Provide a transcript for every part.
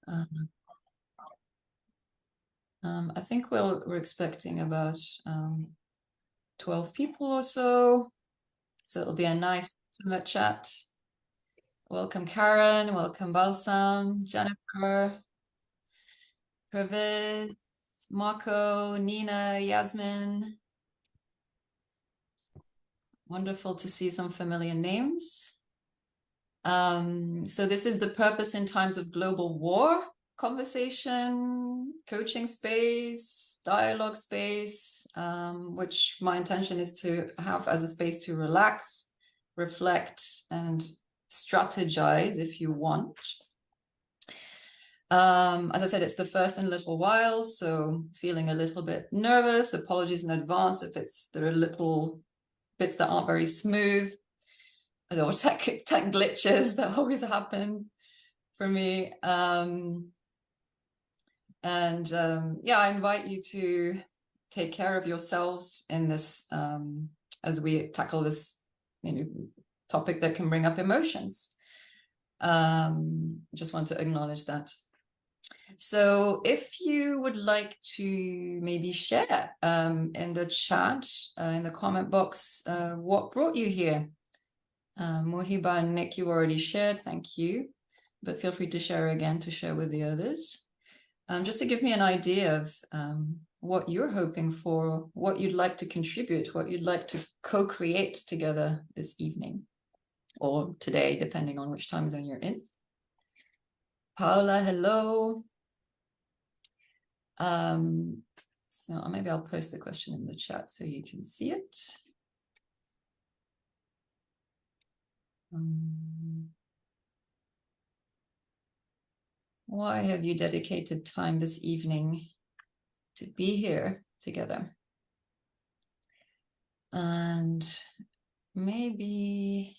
Uh, I think we're expecting about 12 people or so. So it'll be a nice intimate chat. Welcome, Karen. Welcome, Balsam, Jennifer, Praviz, Marco, Nina, Yasmin. Wonderful to see some familiar names. So this is the Purpose in Times of Global War conversation, coaching space, dialogue space, which my intention is to have as a space to relax, reflect, and strategize if you want. As I said, it's the first in a little while, so feeling a little bit nervous. Apologies in advance if there are little bits that aren't very smooth, or tech glitches that always happen for me. Yeah, I invite you to take care of yourselves in this as we tackle this topic that can bring up emotions. Just want to acknowledge that. So if you would like to maybe share in the chat, in the comment box, what brought you here? Mohiba and Nick, you already shared, thank you. But feel free to share again to share with the others. Just to give me an idea of what you're hoping for, what you'd like to contribute, what you'd like to co-create together this evening or today, depending on which time zone you're in. Paula, hello. So maybe I'll post the question in the chat so you can see it. Why have you dedicated time this evening to be here together? And maybe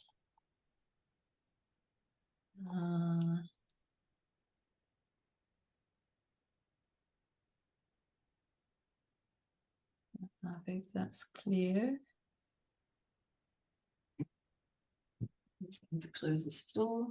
I think that's clear. I'm just going to close this door.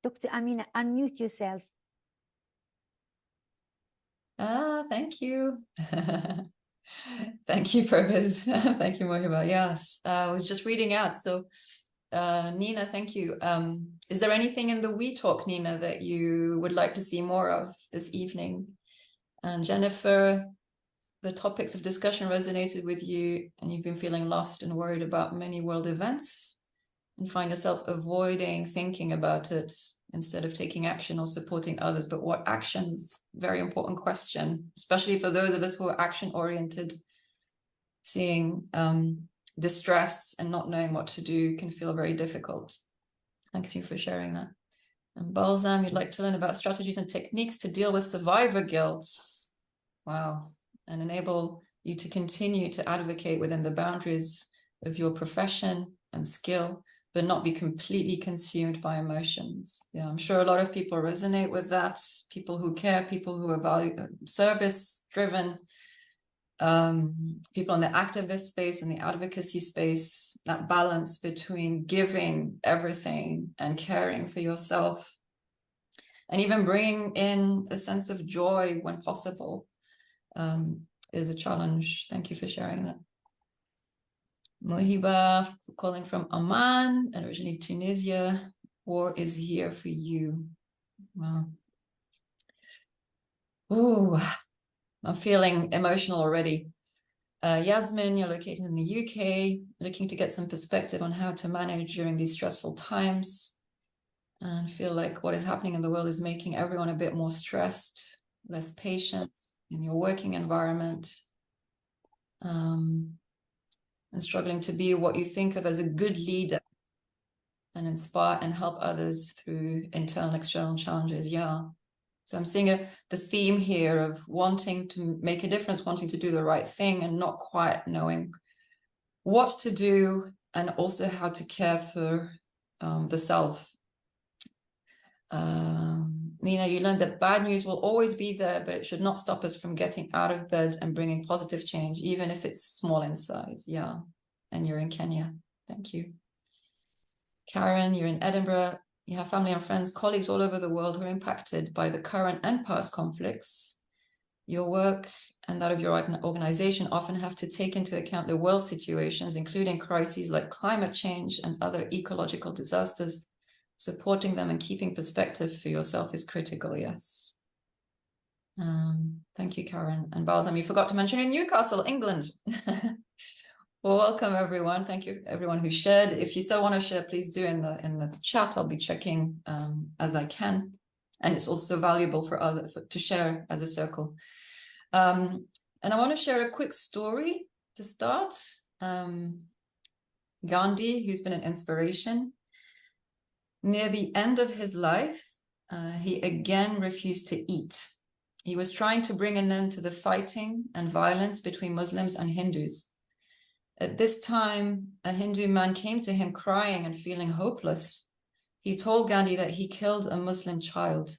Dr. Amina, unmute yourself. Thank you. Thank you, Purvis. Thank you, Mohiba. Yes, I was just reading out. So, Nina, thank you. Is there anything in the We Talk, Nina, that you would like to see more of this evening? And Jennifer, the topics of discussion resonated with you, and you've been feeling lost and worried about many world events, and find yourself avoiding thinking about it instead of taking action or supporting others. But what actions? Very important question, especially for those of us who are action-oriented. Seeing distress and not knowing what to do can feel very difficult. Thanks you for sharing that. And Balsam, you'd like to learn about strategies and techniques to deal with survivor guilt. Wow. And enable you to continue to advocate within the boundaries of your profession and skill, but not be completely consumed by emotions. Yeah, I'm sure a lot of people resonate with that. People who care, people who are service-driven, people in the activist space and the advocacy space, that balance between giving everything and caring for yourself. And even bringing in a sense of joy when possible is a challenge. Thank you for sharing that. Mohiba, calling from Oman, and originally Tunisia. War is here for you. Wow. Ooh, I'm feeling emotional already. Yasmin, you're located in the UK, looking to get some perspective on how to manage during these stressful times, and feel like what is happening in the world is making everyone a bit more stressed, less patient in your working environment, and struggling to be what you think of as a good leader and inspire and help others through internal and external challenges. Yeah. So I'm seeing the theme here of wanting to make a difference, wanting to do the right thing, and not quite knowing what to do, and also how to care for the self. Nina, you learned that bad news will always be there, but it should not stop us from getting out of bed and bringing positive change, even if it's small in size. Yeah. And you're in Kenya. Thank you. Karen, you're in Edinburgh. You have family and friends, colleagues all over the world who are impacted by the current and past conflicts. Your work and that of your organization often have to take into account the world situations, including crises like climate change and other ecological disasters. Supporting them and keeping perspective for yourself is critical, yes. Thank you, Karen. And Balsam, you forgot to mention in Newcastle, England. Well, welcome everyone. Thank you everyone who shared. If you still want to share, please do in the chat. I'll be checking as I can, and it's also valuable for others to share as a circle. And I want to share a quick story to start. Gandhi, who's been an inspiration, near the end of his life, he again refused to eat. He was trying to bring an end to the fighting and violence between Muslims and Hindus. At this time, a Hindu man came to him crying and feeling hopeless. He told Gandhi that he killed a Muslim child.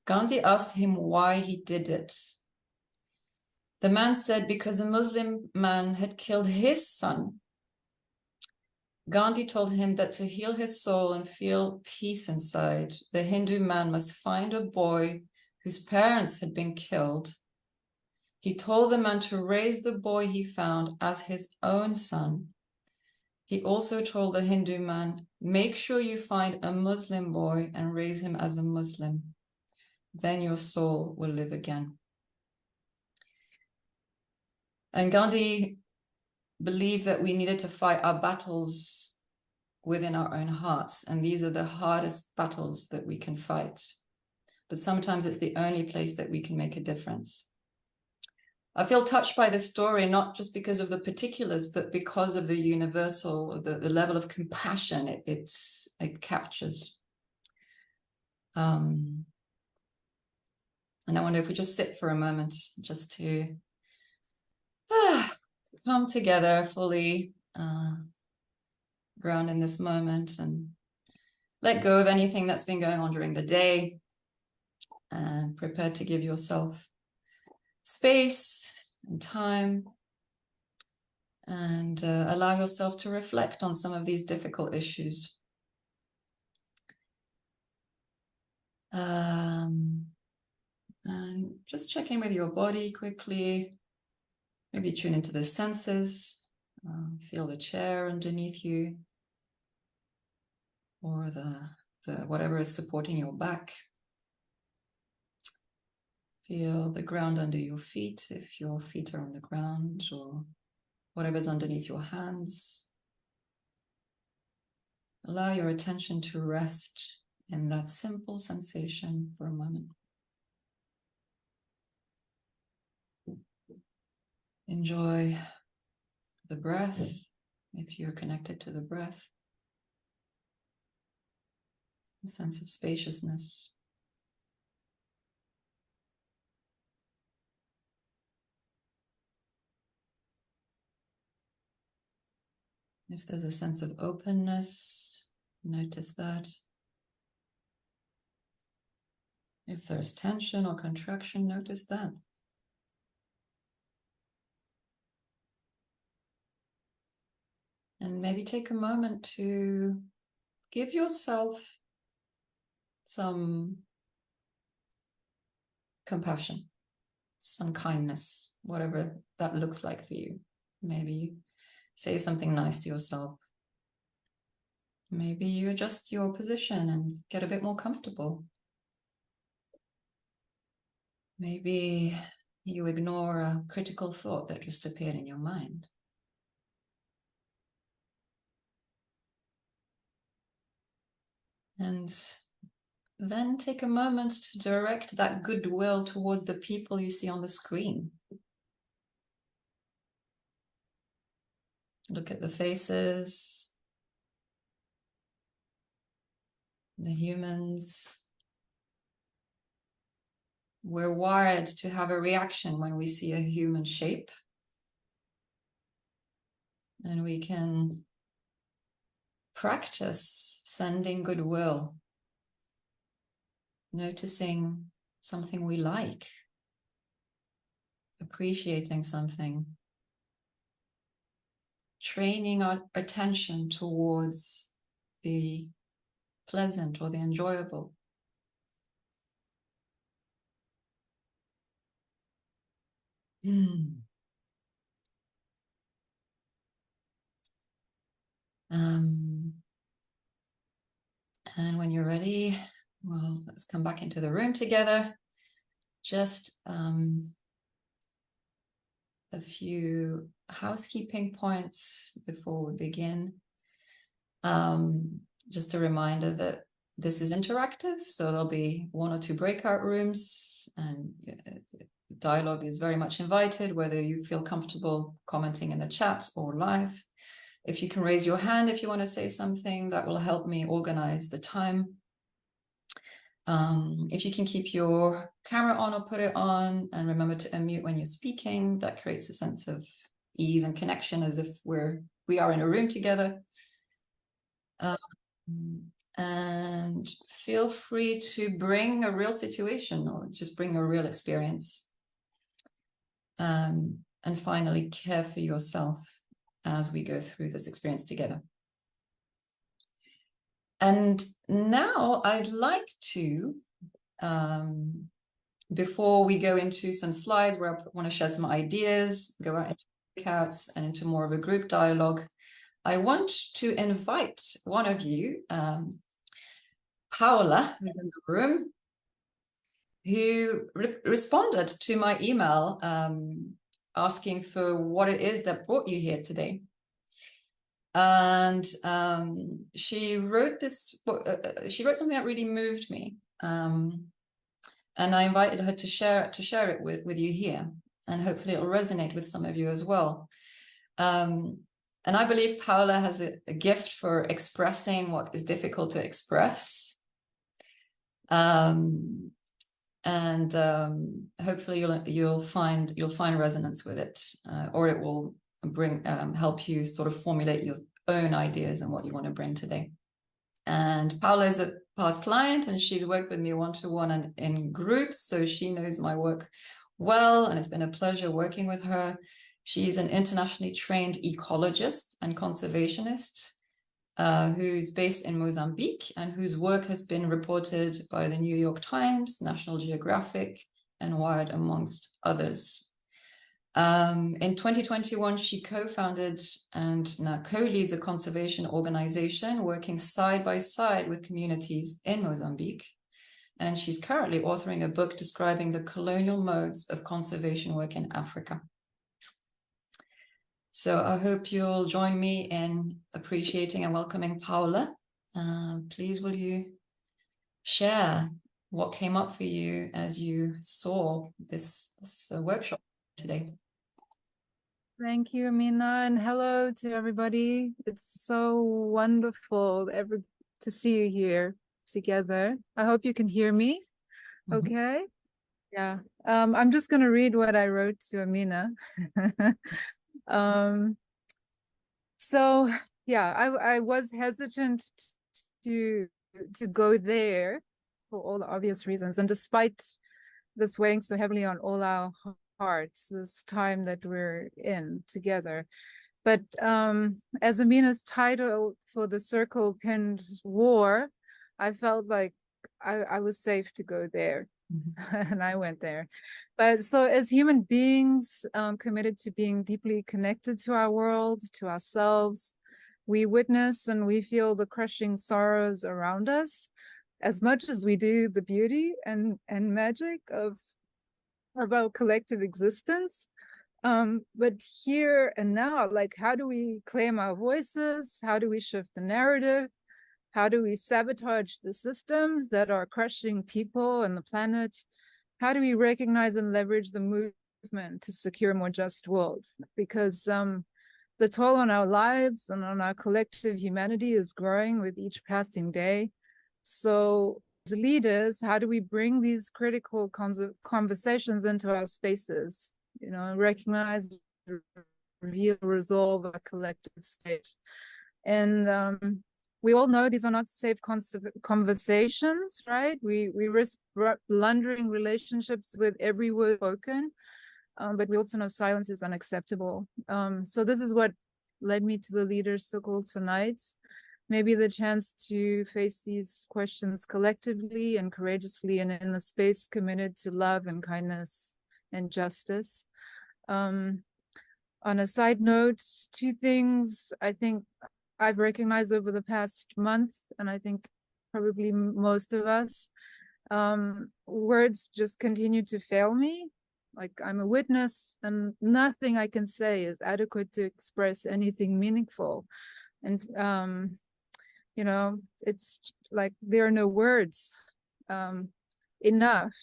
Gandhi asked him why he did it. The man said because a Muslim man had killed his son. Gandhi told him that to heal his soul and feel peace inside, the Hindu man must find a boy whose parents had been killed. He told the man to raise the boy he found as his own son. He also told the Hindu man, make sure you find a Muslim boy and raise him as a Muslim. Then your soul will live again. And Gandhi believed that we needed to fight our battles within our own hearts. And these are the hardest battles that we can fight. But sometimes it's the only place that we can make a difference. I feel touched by this story, not just because of the particulars, but because of the universal, the level of compassion it captures. And I wonder if we just sit for a moment just to come together fully, ground in this moment, and let go of anything that's been going on during the day, and prepare to give yourself space and time, and allow yourself to reflect on some of these difficult issues. And just check in with your body quickly. Maybe tune into the senses. Feel the chair underneath you, or the whatever is supporting your back. Feel the ground under your feet, if your feet are on the ground, or whatever's underneath your hands. Allow your attention to rest in that simple sensation for a moment. Enjoy the breath, if you're connected to the breath. A sense of spaciousness. If there's a sense of openness, notice that. If there's tension or contraction, notice that. And maybe take a moment to give yourself some compassion, some kindness, whatever that looks like for you. Maybe you say something nice to yourself. Maybe you adjust your position and get a bit more comfortable. Maybe you ignore a critical thought that just appeared in your mind. And then take a moment to direct that goodwill towards the people you see on the screen. Look at the faces, the humans. We're wired to have a reaction when we see a human shape. And we can practice sending goodwill, noticing something we like, appreciating something, training our attention towards the pleasant or the enjoyable. And when you're ready, well, let's come back into the room together. Just a few housekeeping points before we begin. Just a reminder that this is interactive, so there'll be 1 or 2 breakout rooms, and dialogue is very much invited, whether you feel comfortable commenting in the chat or live. If you can raise your hand if you want to say something, that will help me organize the time. If you can keep your camera on or put it on, and remember to unmute when you're speaking, that creates a sense of ease and connection as if we are in a room together. And feel free to bring a real situation or just bring a real experience. And finally, care for yourself as we go through this experience together. And now I'd like to, before we go into some slides where I want to share some ideas, go out into breakouts and into more of a group dialogue, I want to invite one of you, Paola, who's in the room, who responded to my email asking for what it is that brought you here today. And she wrote something that really moved me. And I invited her to share it with you here, and hopefully it'll resonate with some of you as well. And I believe Paola has a gift for expressing what is difficult to express. And hopefully you'll find resonance with it, or it will help you sort of formulate your own ideas and what you want to bring today. And Paola is a past client, and she's worked with me one-to-one and in groups, so she knows my work well, and it's been a pleasure working with her. She's an internationally trained ecologist and conservationist who's based in Mozambique and whose work has been reported by the New York Times, National Geographic, and Wired, amongst others. In 2021, she co-founded and now co-leads a conservation organization working side by side with communities in Mozambique. And she's currently authoring a book describing the colonial modes of conservation work in Africa. So I hope you'll join me in appreciating and welcoming Paola. Please, will you share what came up for you as you saw this workshop today? Thank you, Amina, and hello to everybody. It's so wonderful to see you here together. I hope you can hear me. Okay. Yeah. I'm just going to read what I wrote to Amina. So yeah, I was hesitant to go there for all the obvious reasons, and despite this weighing so heavily on all our hearts, this time that we're in together. But as Amina's title for the circle pinned war, I felt like I was safe to go there. and I went there. But so as human beings, committed to being deeply connected to our world, to ourselves, we witness and we feel the crushing sorrows around us as much as we do the beauty and magic of our collective existence. But here and now, like, how do we claim our voices? How do we shift the narrative? How do we sabotage the systems that are crushing people and the planet? How do we recognize and leverage the movement to secure a more just world? Because the toll on our lives and on our collective humanity is growing with each passing day. So as leaders, how do we bring these critical conversations into our spaces? You know, recognize, reveal, resolve a collective state. And we all know these are not safe conversations, right? We risk blundering relationships with every word spoken, but we also know silence is unacceptable. So this is what led me to the Leaders Circle tonight. Maybe the chance to face these questions collectively and courageously and in a space committed to love and kindness and justice. On a side note, two things I think I've recognized over the past month, and I think probably most of us, words just continue to fail me. Like, I'm a witness and nothing I can say is adequate to express anything meaningful. And, you know, it's like there are no words enough.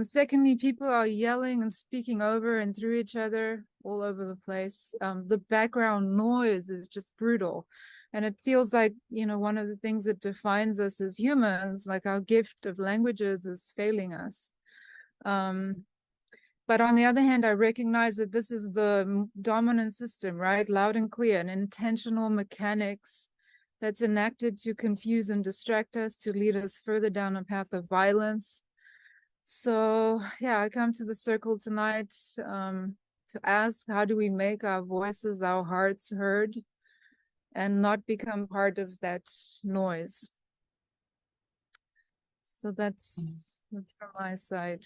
Secondly, people are yelling and speaking over and through each other all over the place. The background noise is just brutal. And it feels like, you know, one of the things that defines us as humans, like our gift of languages, is failing us. But on the other hand, I recognize that this is the dominant system, right? Loud and clear, and intentional mechanics that's enacted to confuse and distract us, to lead us further down a path of violence. So yeah, I come to the circle tonight to ask, how do we make our voices, our hearts heard, and not become part of that noise? So that's from my side.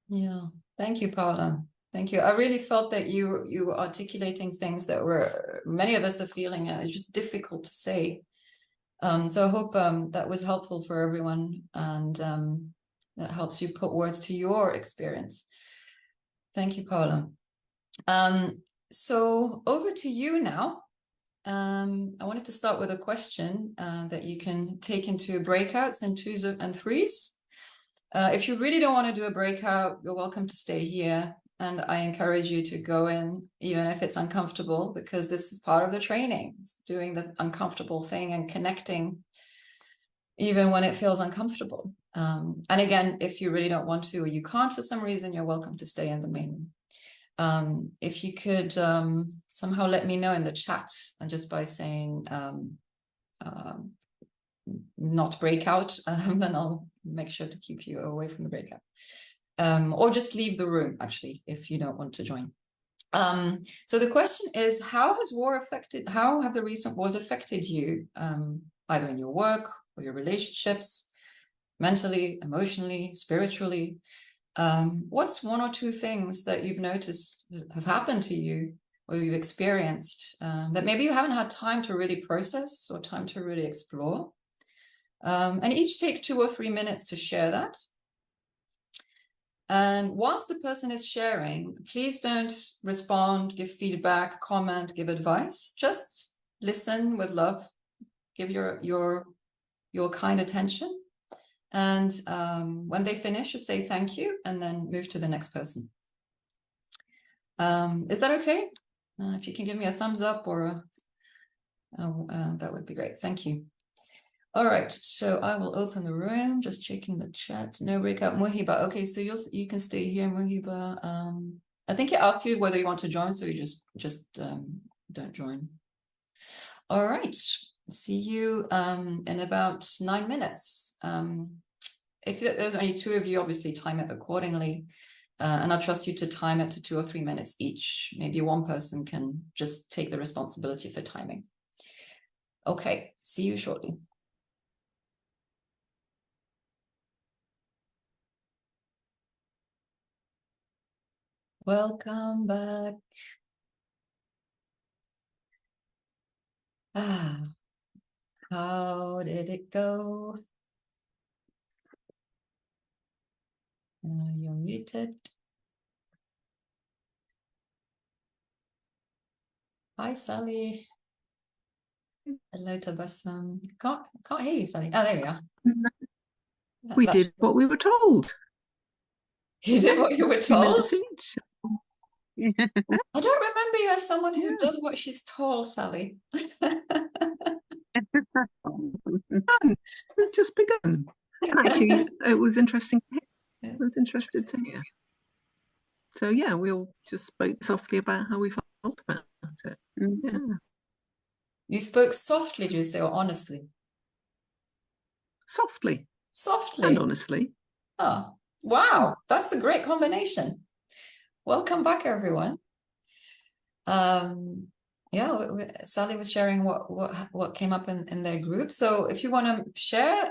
Yeah, thank you, Paula. Thank you. I really felt that you were articulating things that were many of us are feeling. It's just difficult to say. So I hope that was helpful for everyone, and that helps you put words to your experience. Thank you, Paula. So over to you now. I wanted to start with a question that you can take into breakouts in 2s and 3s. If you really don't want to do a breakout, you're welcome to stay here. And I encourage you to go in, even if it's uncomfortable, because this is part of the training. It's doing the uncomfortable thing and connecting, even when it feels uncomfortable. And again, if you really don't want to, or you can't for some reason, you're welcome to stay in the main room. If you could somehow let me know in the chat, and just by saying not breakout, and I'll make sure to keep you away from the breakout. Or just leave the room, actually, if you don't want to join. So the question is, how have the recent wars affected you, either in your work or your relationships, mentally, emotionally, spiritually? What's 1 or 2 things that you've noticed have happened to you, or you've experienced, that maybe you haven't had time to really process or time to really explore? And each take 2 or 3 minutes to share that. And whilst the person is sharing, please don't respond, give feedback, comment, give advice. Just listen with love, give your kind attention. And when they finish, just say thank you, and then move to the next person. Is that okay? If you can give me a thumbs up, or that would be great. Thank you. All right, so I will open the room, just checking the chat. No breakout. Muhiba. Okay, so you can stay here, Muhiba. I think it asks you whether you want to join, so you just don't join. All right, see you in about 9 minutes. If there's only 2 of you, obviously time it accordingly. And I trust you to time it to 2 or 3 minutes each. Maybe one person can just take the responsibility for timing. Okay, see you shortly. Welcome back. Ah, how did it go? You're muted. Hi, Sally. Hello, Tabassum. Can't hear you, Sally. Oh, there we are. We did what we were told. You did what you were 2 told? minutes each. I don't remember you as someone who does what she's told, Sally. We've just begun. Actually, it was interesting. I was interested to hear. So yeah, we all just spoke softly about how we felt about it. Yeah. You spoke softly, did you say, or honestly? Softly. Softly. And honestly. Oh, wow. That's a great combination. Welcome back, everyone. Yeah, Sally was sharing what came up in their group. So if you want to share,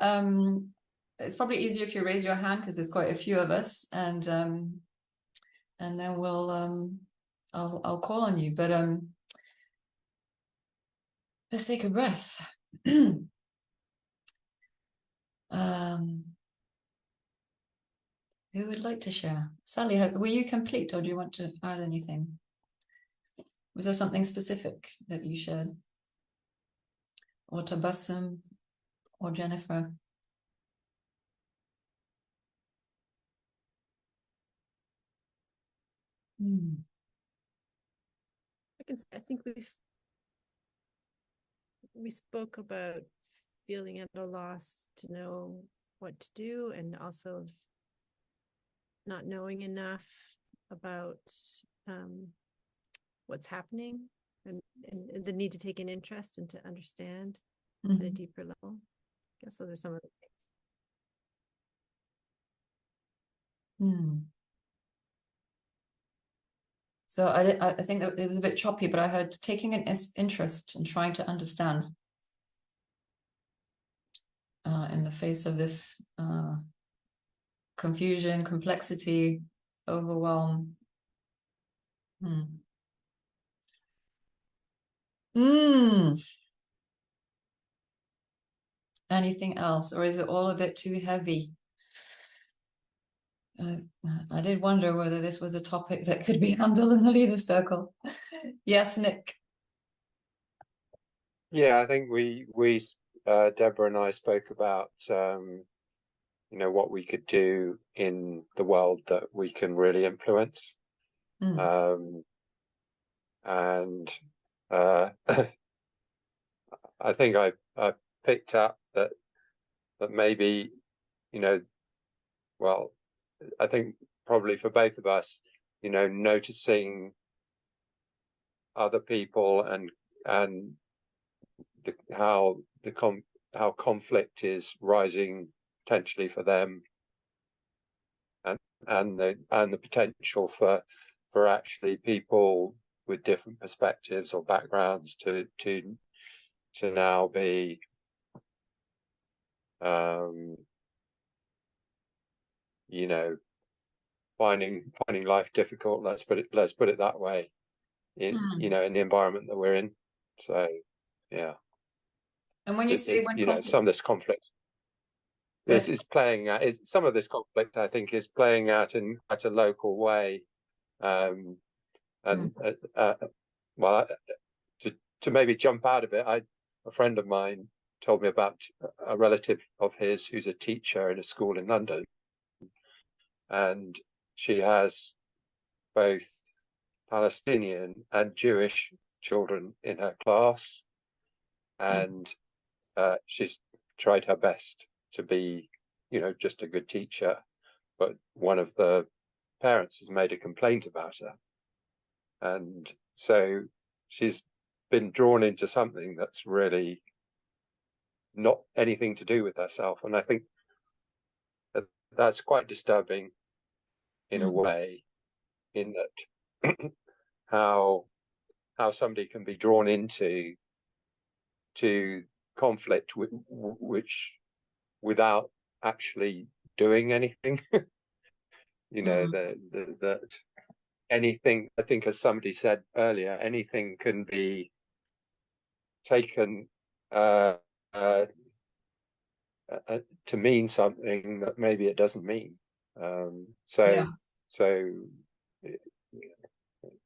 it's probably easier if you raise your hand because there's quite a few of us, and then we'll I'll call on you. But let's take a breath. Who would like to share? Sally, were you complete, or do you want to add anything? Was there something specific that you shared? Or Tabassum, or Jennifer? I think we spoke about feeling at a loss to know what to do, and also not knowing enough about what's happening, and the need to take an interest and to understand at a deeper level. I guess those are some of the things. So I think that it was a bit choppy, but I heard taking an interest and trying to understand in the face of this confusion, complexity, overwhelm. Anything else, or is it all a bit too heavy? I did wonder whether this was a topic that could be handled in the leader circle. Yes, Nick. Yeah, I think we Deborah and I spoke about what we could do in the world that we can really influence, and I think I picked up that maybe well, I think probably for both of us, noticing other people and how conflict is rising potentially for them, and the potential for actually people with different perspectives or backgrounds to now be finding life difficult. Let's put it that way. In the environment that we're in. So yeah. And when you say some of this conflict, this is playing out. Some of this conflict, I think, is playing out in quite a local way. Well, to maybe jump out of it, a friend of mine told me about a relative of his who's a teacher in a school in London, and she has both Palestinian and Jewish children in her class, and she's tried her best to be, just a good teacher, but one of the parents has made a complaint about her, and so she's been drawn into something that's really not anything to do with herself, and I think that's quite disturbing in a way, in that how somebody can be drawn into conflict which without actually doing anything. That anything, I think, as somebody said earlier, anything can be taken to mean something that maybe it doesn't mean. So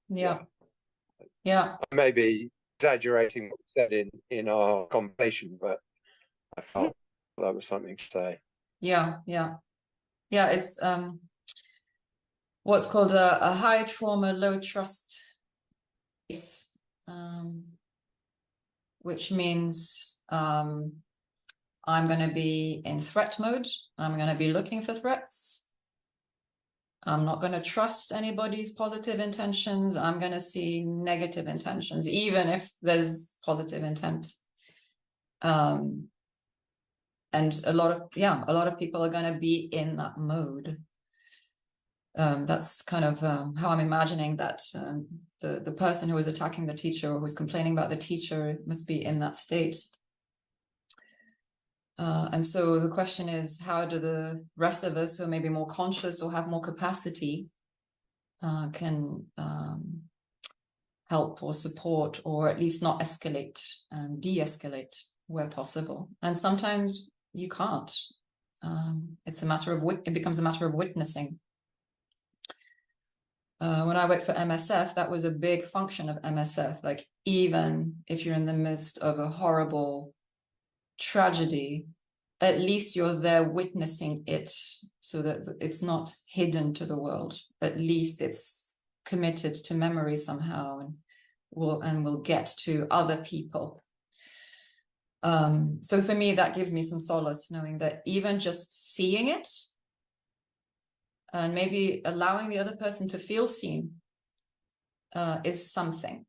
yeah. I may be exaggerating what was said in our conversation, but I felt that was something to say. Yeah. It's what's called a high trauma, low trust case, which means I'm going to be in threat mode. I'm going to be looking for threats. I'm not going to trust anybody's positive intentions. I'm going to see negative intentions, even if there's positive intent. And a lot of people are going to be in that mode. That's kind of how I'm imagining that the person who is attacking the teacher or who's complaining about the teacher must be in that state. And so the question is, how do the rest of us who are maybe more conscious or have more capacity can help or support, or at least not escalate and de-escalate where possible? And sometimes you can't. It's a matter of it becomes a matter of witnessing. When I worked for MSF, that was a big function of MSF. Like, even if you're in the midst of a horrible tragedy, at least you're there witnessing it, so that it's not hidden to the world. At least it's committed to memory somehow, and will get to other people. So for me, that gives me some solace, knowing that even just seeing it and maybe allowing the other person to feel seen is something.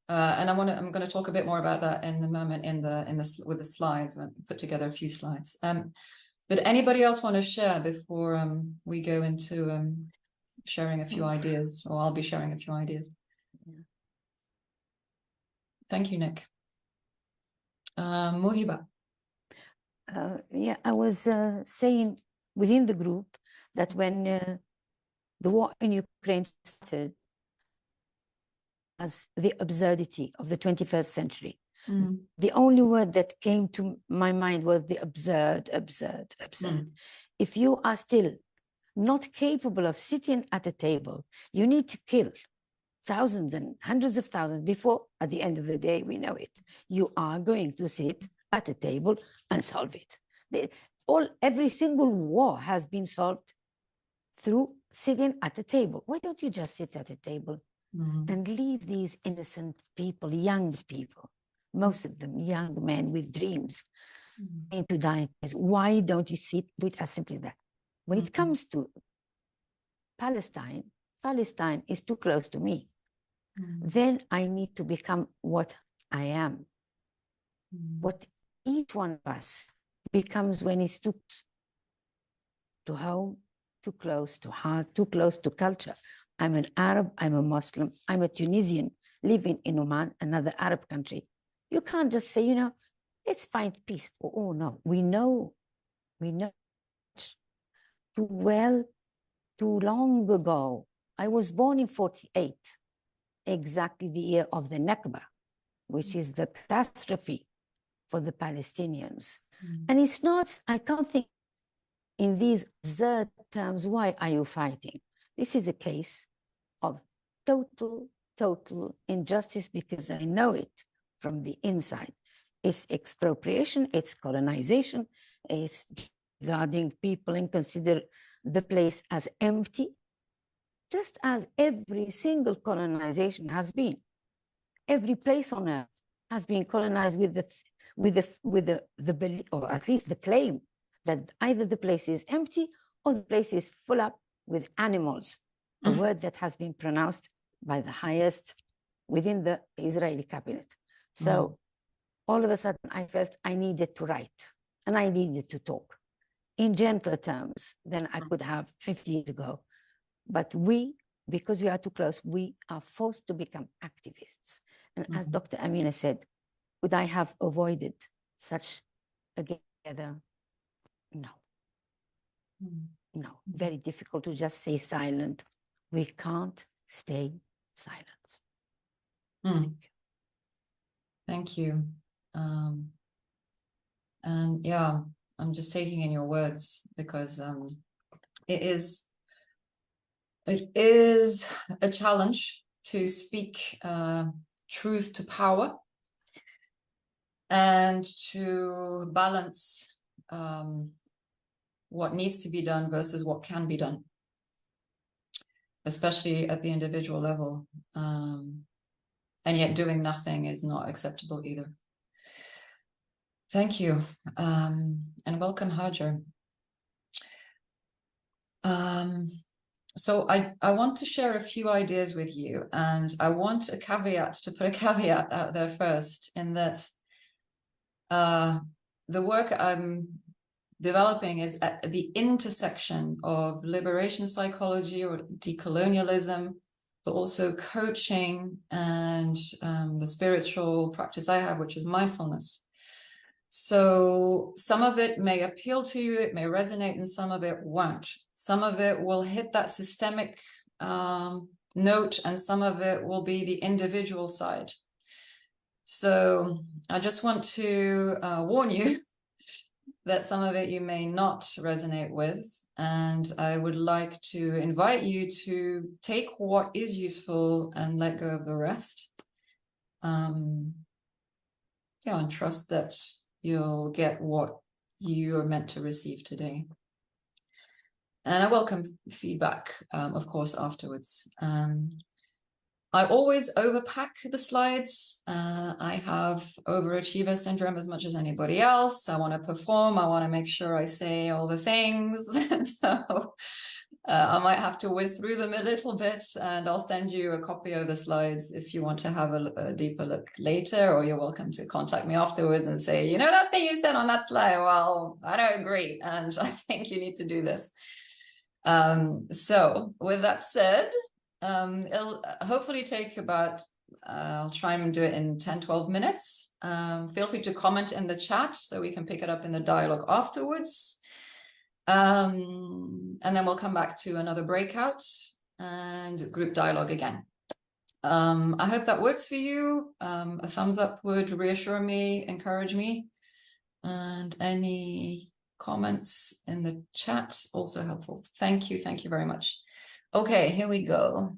And I'm going to talk a bit more about that in a moment with the slides. I'll put together a few slides. But anybody else want to share before we go into sharing a few ideas, or I'll be sharing a few ideas. Thank you, Nick. Muhiba. Yeah, I was saying within the group that when the war in Ukraine started, as the absurdity of the 21st century. The only word that came to my mind was the absurd. If you are still not capable of sitting at a table, you need to kill thousands and hundreds of thousands before, at the end of the day, we know it, you are going to sit at a table and solve it. Every single war has been solved through sitting at a table. Why don't you just sit at a table and leave these innocent people, young people, most of them young men with dreams, into dying? Why don't you sit with as simply that? When it comes to Palestine, Palestine is too close to me. Then I need to become what I am. What each one of us becomes when it's too close to home, too close to heart, too close to culture. I'm an Arab, I'm a Muslim, I'm a Tunisian living in Oman, another Arab country. You can't just say, let's find peace. Oh no, we know too long ago. I was born in 48, exactly the year of the Nakba, which is the catastrophe for the Palestinians. And it's not, I can't think in these absurd terms, why are you fighting? This is a case of total injustice, because I know it from the inside. It's expropriation, it's colonization, it's regarding people and consider the place as empty, just as every single colonization has been. Every place on earth has been colonized with the belief, or at least the claim, that either the place is empty or the place is full up with animals, a word that has been pronounced by the highest within the Israeli cabinet. So all of a sudden I felt I needed to write and I needed to talk in gentler terms than I could have 50 years ago. But because we are too close, we are forced to become activists. And as Dr. Amina said, would I have avoided such a get-together? No. No, very difficult to just stay silent. We can't stay silent. Thank you. And yeah, I'm just taking in your words because it is a challenge to speak truth to power and to balance what needs to be done versus what can be done, especially at the individual level. And yet doing nothing is not acceptable either. Thank you. And welcome, Hajar. So I want to share a few ideas with you, and I want to put a caveat out there first, in that the work I'm developing is at the intersection of liberation psychology or decolonialism, but also coaching and the spiritual practice I have, which is mindfulness. So some of it may appeal to you, it may resonate, and some of it won't. Some of it will hit that systemic note, and some of it will be the individual side. So I just want to warn you that some of it you may not resonate with, and I would like to invite you to take what is useful and let go of the rest. And trust that you'll get what you are meant to receive today. And I welcome feedback, of course, afterwards. I always overpack the slides. I have overachiever syndrome as much as anybody else. I want to perform. I want to make sure I say all the things. So I might have to whiz through them a little bit, and I'll send you a copy of the slides if you want to have a deeper look later, or you're welcome to contact me afterwards and say, you know, that thing you said on that slide, well, I don't agree, and I think you need to do this. So with that said, it'll hopefully take about, I'll try and do it in 10-12 minutes. Feel free to comment in the chat so we can pick it up in the dialogue afterwards. And then we'll come back to another breakout and group dialogue again. I hope that works for you. A thumbs up would reassure me, encourage me. And any comments in the chat, also helpful. Thank you very much. Okay, here we go.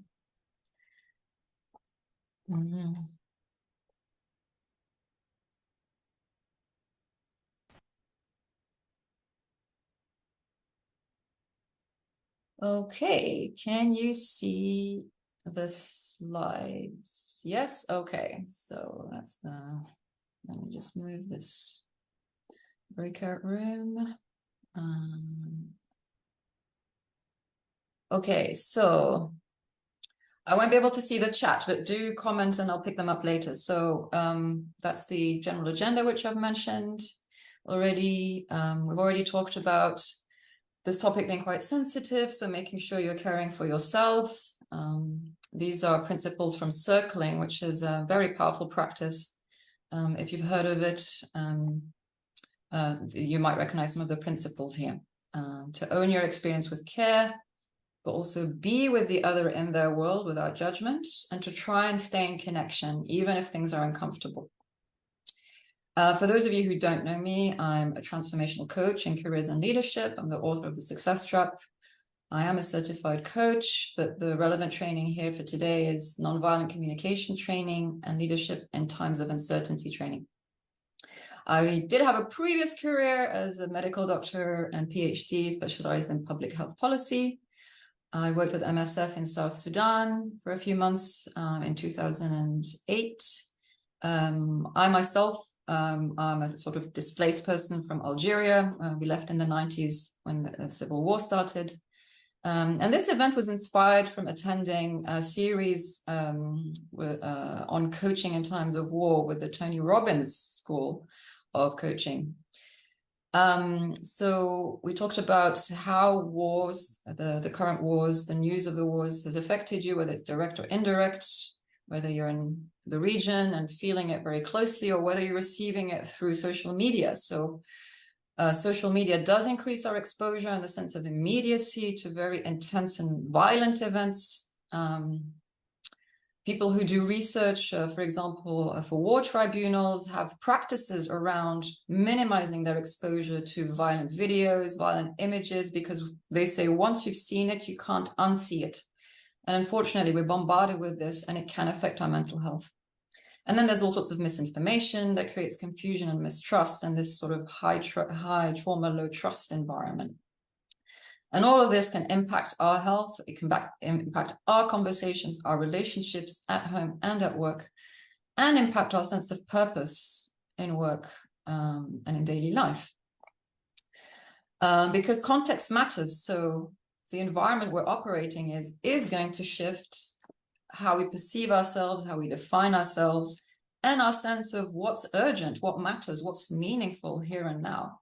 Okay, can you see the slides? Yes, okay, so that's let me just move this breakout room. Okay, so I won't be able to see the chat, but do comment and I'll pick them up later. So that's the general agenda, which I've mentioned already. We've already talked about this topic being quite sensitive, so making sure you're caring for yourself. These are principles from circling, which is a very powerful practice. If you've heard of it, you might recognize some of the principles here. To own your experience with care, but also be with the other in their world without judgment, and to try and stay in connection, even if things are uncomfortable. For those of you who don't know me, I'm a transformational coach in careers and leadership. I'm the author of The Success Trap. I am a certified coach, but the relevant training here for today is nonviolent communication training and leadership in times of uncertainty training. I did have a previous career as a medical doctor and PhD specialized in public health policy. I worked with MSF in South Sudan for a few months in 2008. I myself, I'm a sort of displaced person from Algeria. We left in the 90s when the civil war started. And this event was inspired from attending a series on coaching in times of war with the Tony Robbins School of Coaching. So we talked about how wars, the current wars, the news of the wars has affected you, whether it's direct or indirect, whether you're in the region and feeling it very closely, or whether you're receiving it through social media. So Social media does increase our exposure in the sense of immediacy to very intense and violent events. People who do research, for example, for war tribunals, have practices around minimizing their exposure to violent videos, violent images, because they say once you've seen it, you can't unsee it. And unfortunately, we're bombarded with this, and it can affect our mental health. And then there's all sorts of misinformation that creates confusion and mistrust, and this sort of high trauma, low trust environment. And all of this can impact our health. It can impact our conversations, our relationships at home and at work, and impact our sense of purpose in work and in daily life. Because context matters. So the environment we're operating is going to shift how we perceive ourselves, how we define ourselves, and our sense of what's urgent, what matters, what's meaningful here and now.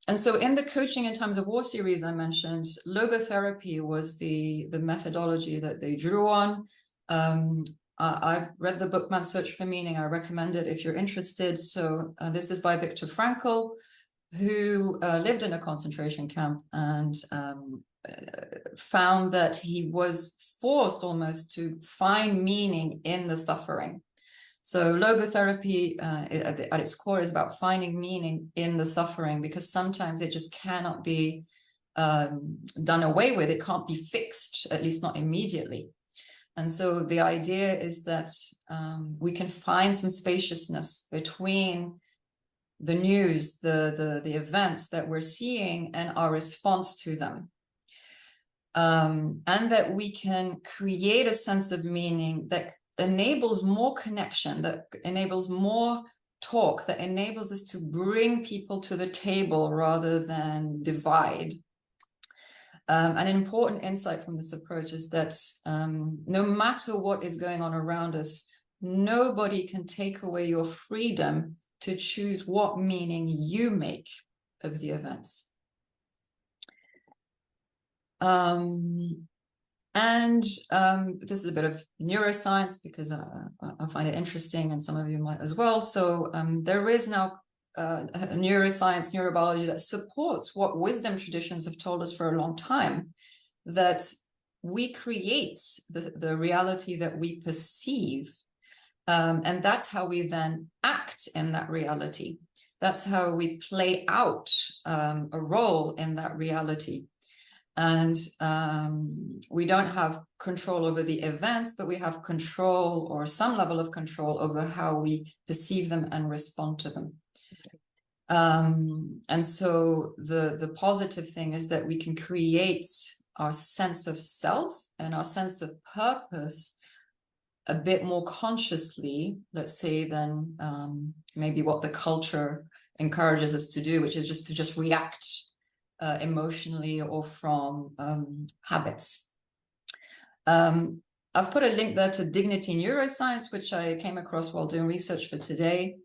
And so in the Coaching in Times of War series I mentioned, logotherapy was the methodology that they drew on. I've read the book Man's Search for Meaning. I recommend it if you're interested. So this is by Viktor Frankl, who lived in a concentration camp and found that he was forced almost to find meaning in the suffering. So logotherapy at its core is about finding meaning in the suffering, because sometimes it just cannot be done away with. It can't be fixed, at least not immediately. And so the idea is that we can find some spaciousness between the news, the events that we're seeing and our response to them. And that we can create a sense of meaning that enables more connection, that enables more talk, that enables us to bring people to the table rather than divide. An important insight from this approach is that no matter what is going on around us, nobody can take away your freedom to choose what meaning you make of the events. This is a bit of neuroscience because I find it interesting, and some of you might as well. So there is now neuroscience, neurobiology that supports what wisdom traditions have told us for a long time, that we create the reality that we perceive, and that's how we then act in that reality. That's how we play out a role in that reality. And we don't have control over the events, but we have control, or some level of control, over how we perceive them and respond to them. And so the positive thing is that we can create our sense of self and our sense of purpose a bit more consciously, let's say, than maybe what the culture encourages us to do, which is just to react emotionally or from habits. I've put a link there to Dignity Neuroscience, which I came across while doing research for today.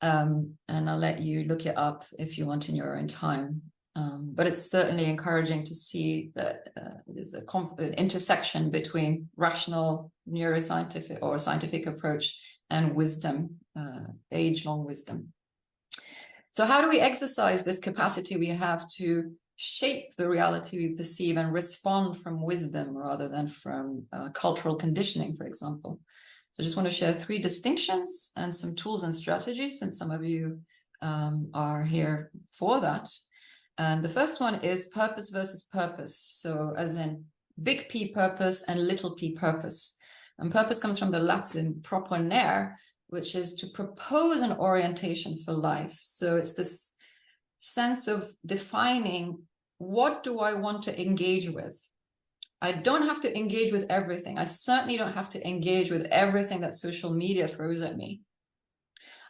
And I'll let you look it up if you want in your own time. But it's certainly encouraging to see that there's an intersection between rational neuroscientific or scientific approach and wisdom, age-long wisdom. So how do we exercise this capacity we have to shape the reality we perceive and respond from wisdom rather than from cultural conditioning, for example? So I just want to share 3 distinctions and some tools and strategies, since some of you are here for that. And the first one is purpose versus purpose. So as in big P purpose and little p purpose. And purpose comes from the Latin proponere, which is to propose an orientation for life. So it's this sense of defining, what do I want to engage with? I don't have to engage with everything. I certainly don't have to engage with everything that social media throws at me.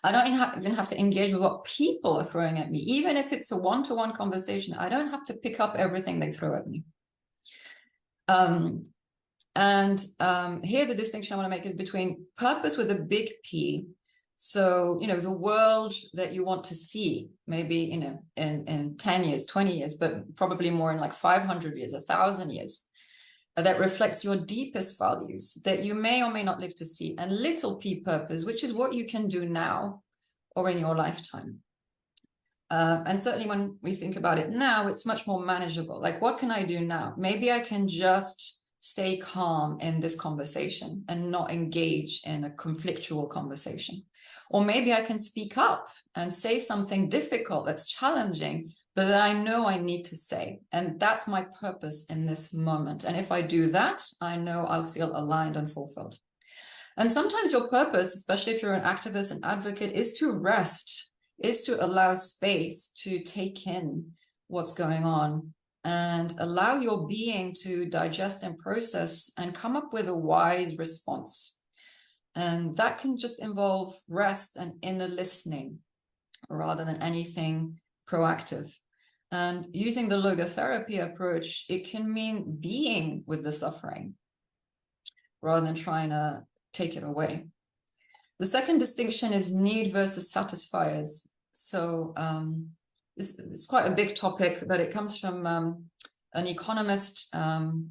I don't even have to engage with what people are throwing at me. Even if it's a one-to-one conversation, I don't have to pick up everything they throw at me. Here the distinction I want to make is between purpose with a big P. So, you know, the world that you want to see, maybe, you know, in 10 years, 20 years, but probably more in like 500 years, 1,000 years, that reflects your deepest values that you may or may not live to see. And little p purpose, which is what you can do now, or in your lifetime. And certainly when we think about it now, it's much more manageable. Like, what can I do now? Maybe I can just stay calm in this conversation and not engage in a conflictual conversation. Or maybe I can speak up and say something difficult that's challenging, but that I know I need to say. And that's my purpose in this moment. And if I do that, I know I'll feel aligned and fulfilled. And sometimes your purpose, especially if you're an activist and advocate, is to rest, is to allow space to take in what's going on and allow your being to digest and process and come up with a wise response. And that can just involve rest and inner listening rather than anything proactive. And using the logotherapy approach, it can mean being with the suffering rather than trying to take it away. The second distinction is need versus satisfiers. So this is quite a big topic, but it comes from an economist who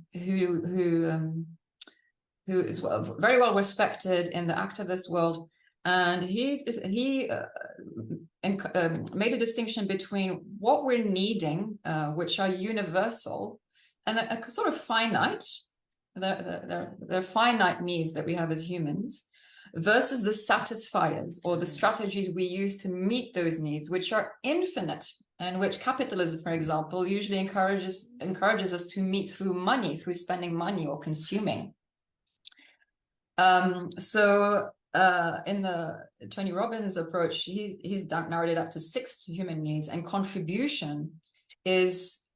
is very well respected in the activist world, and he made a distinction between what we're needing, which are universal, and a sort of finite. They're finite needs that we have as humans, versus the satisfiers or the strategies we use to meet those needs, which are infinite, and which capitalism, for example, usually encourages us to meet through money, through spending money or consuming. So in the Tony Robbins approach, he's narrowed it up to 6 human needs, and contribution is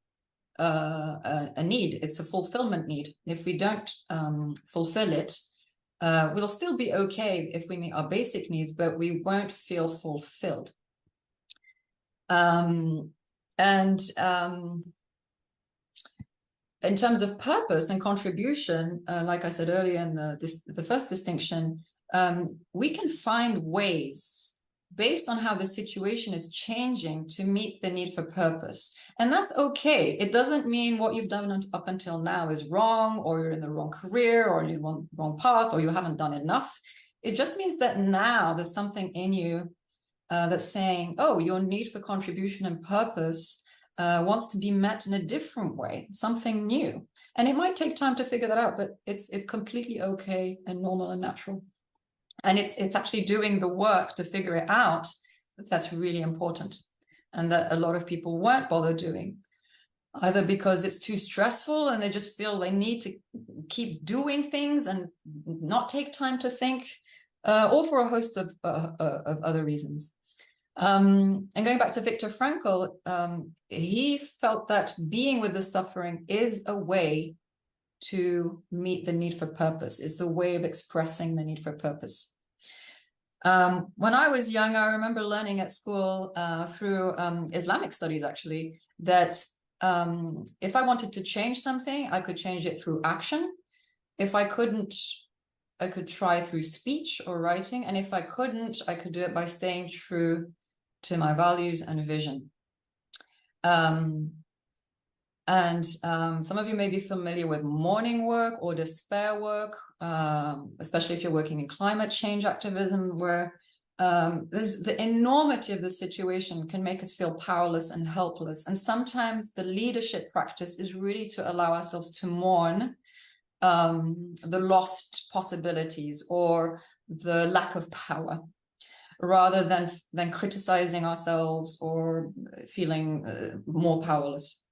a need. It's a fulfillment need. If we don't fulfill it, we'll still be okay if we meet our basic needs, but we won't feel fulfilled. In terms of purpose and contribution, like I said earlier in the first distinction, we can find ways based on how the situation is changing to meet the need for purpose. And that's okay. It doesn't mean what you've done up until now is wrong, or you're in the wrong career, or you're on the wrong path, or you haven't done enough. It just means that now there's something in you that's saying, oh, your need for contribution and purpose wants to be met in a different way, something new. And it might take time to figure that out, but it's completely okay and normal and natural. And it's actually doing the work to figure it out that's really important, and that a lot of people won't bother doing, either because it's too stressful and they just feel they need to keep doing things and not take time to think, or for a host of other reasons. And going back to Viktor Frankl, he felt that being with the suffering is a way to meet the need for purpose. It's a way of expressing the need for purpose. When I was young, I remember learning at school through Islamic studies, actually, that if I wanted to change something, I could change it through action. If I couldn't, I could try through speech or writing. And if I couldn't, I could do it by staying true to my values and vision. Some of you may be familiar with mourning work or despair work, especially if you're working in climate change activism, where there's the enormity of the situation can make us feel powerless and helpless. And sometimes the leadership practice is really to allow ourselves to mourn the lost possibilities or the lack of power, rather than criticizing ourselves or feeling more powerless.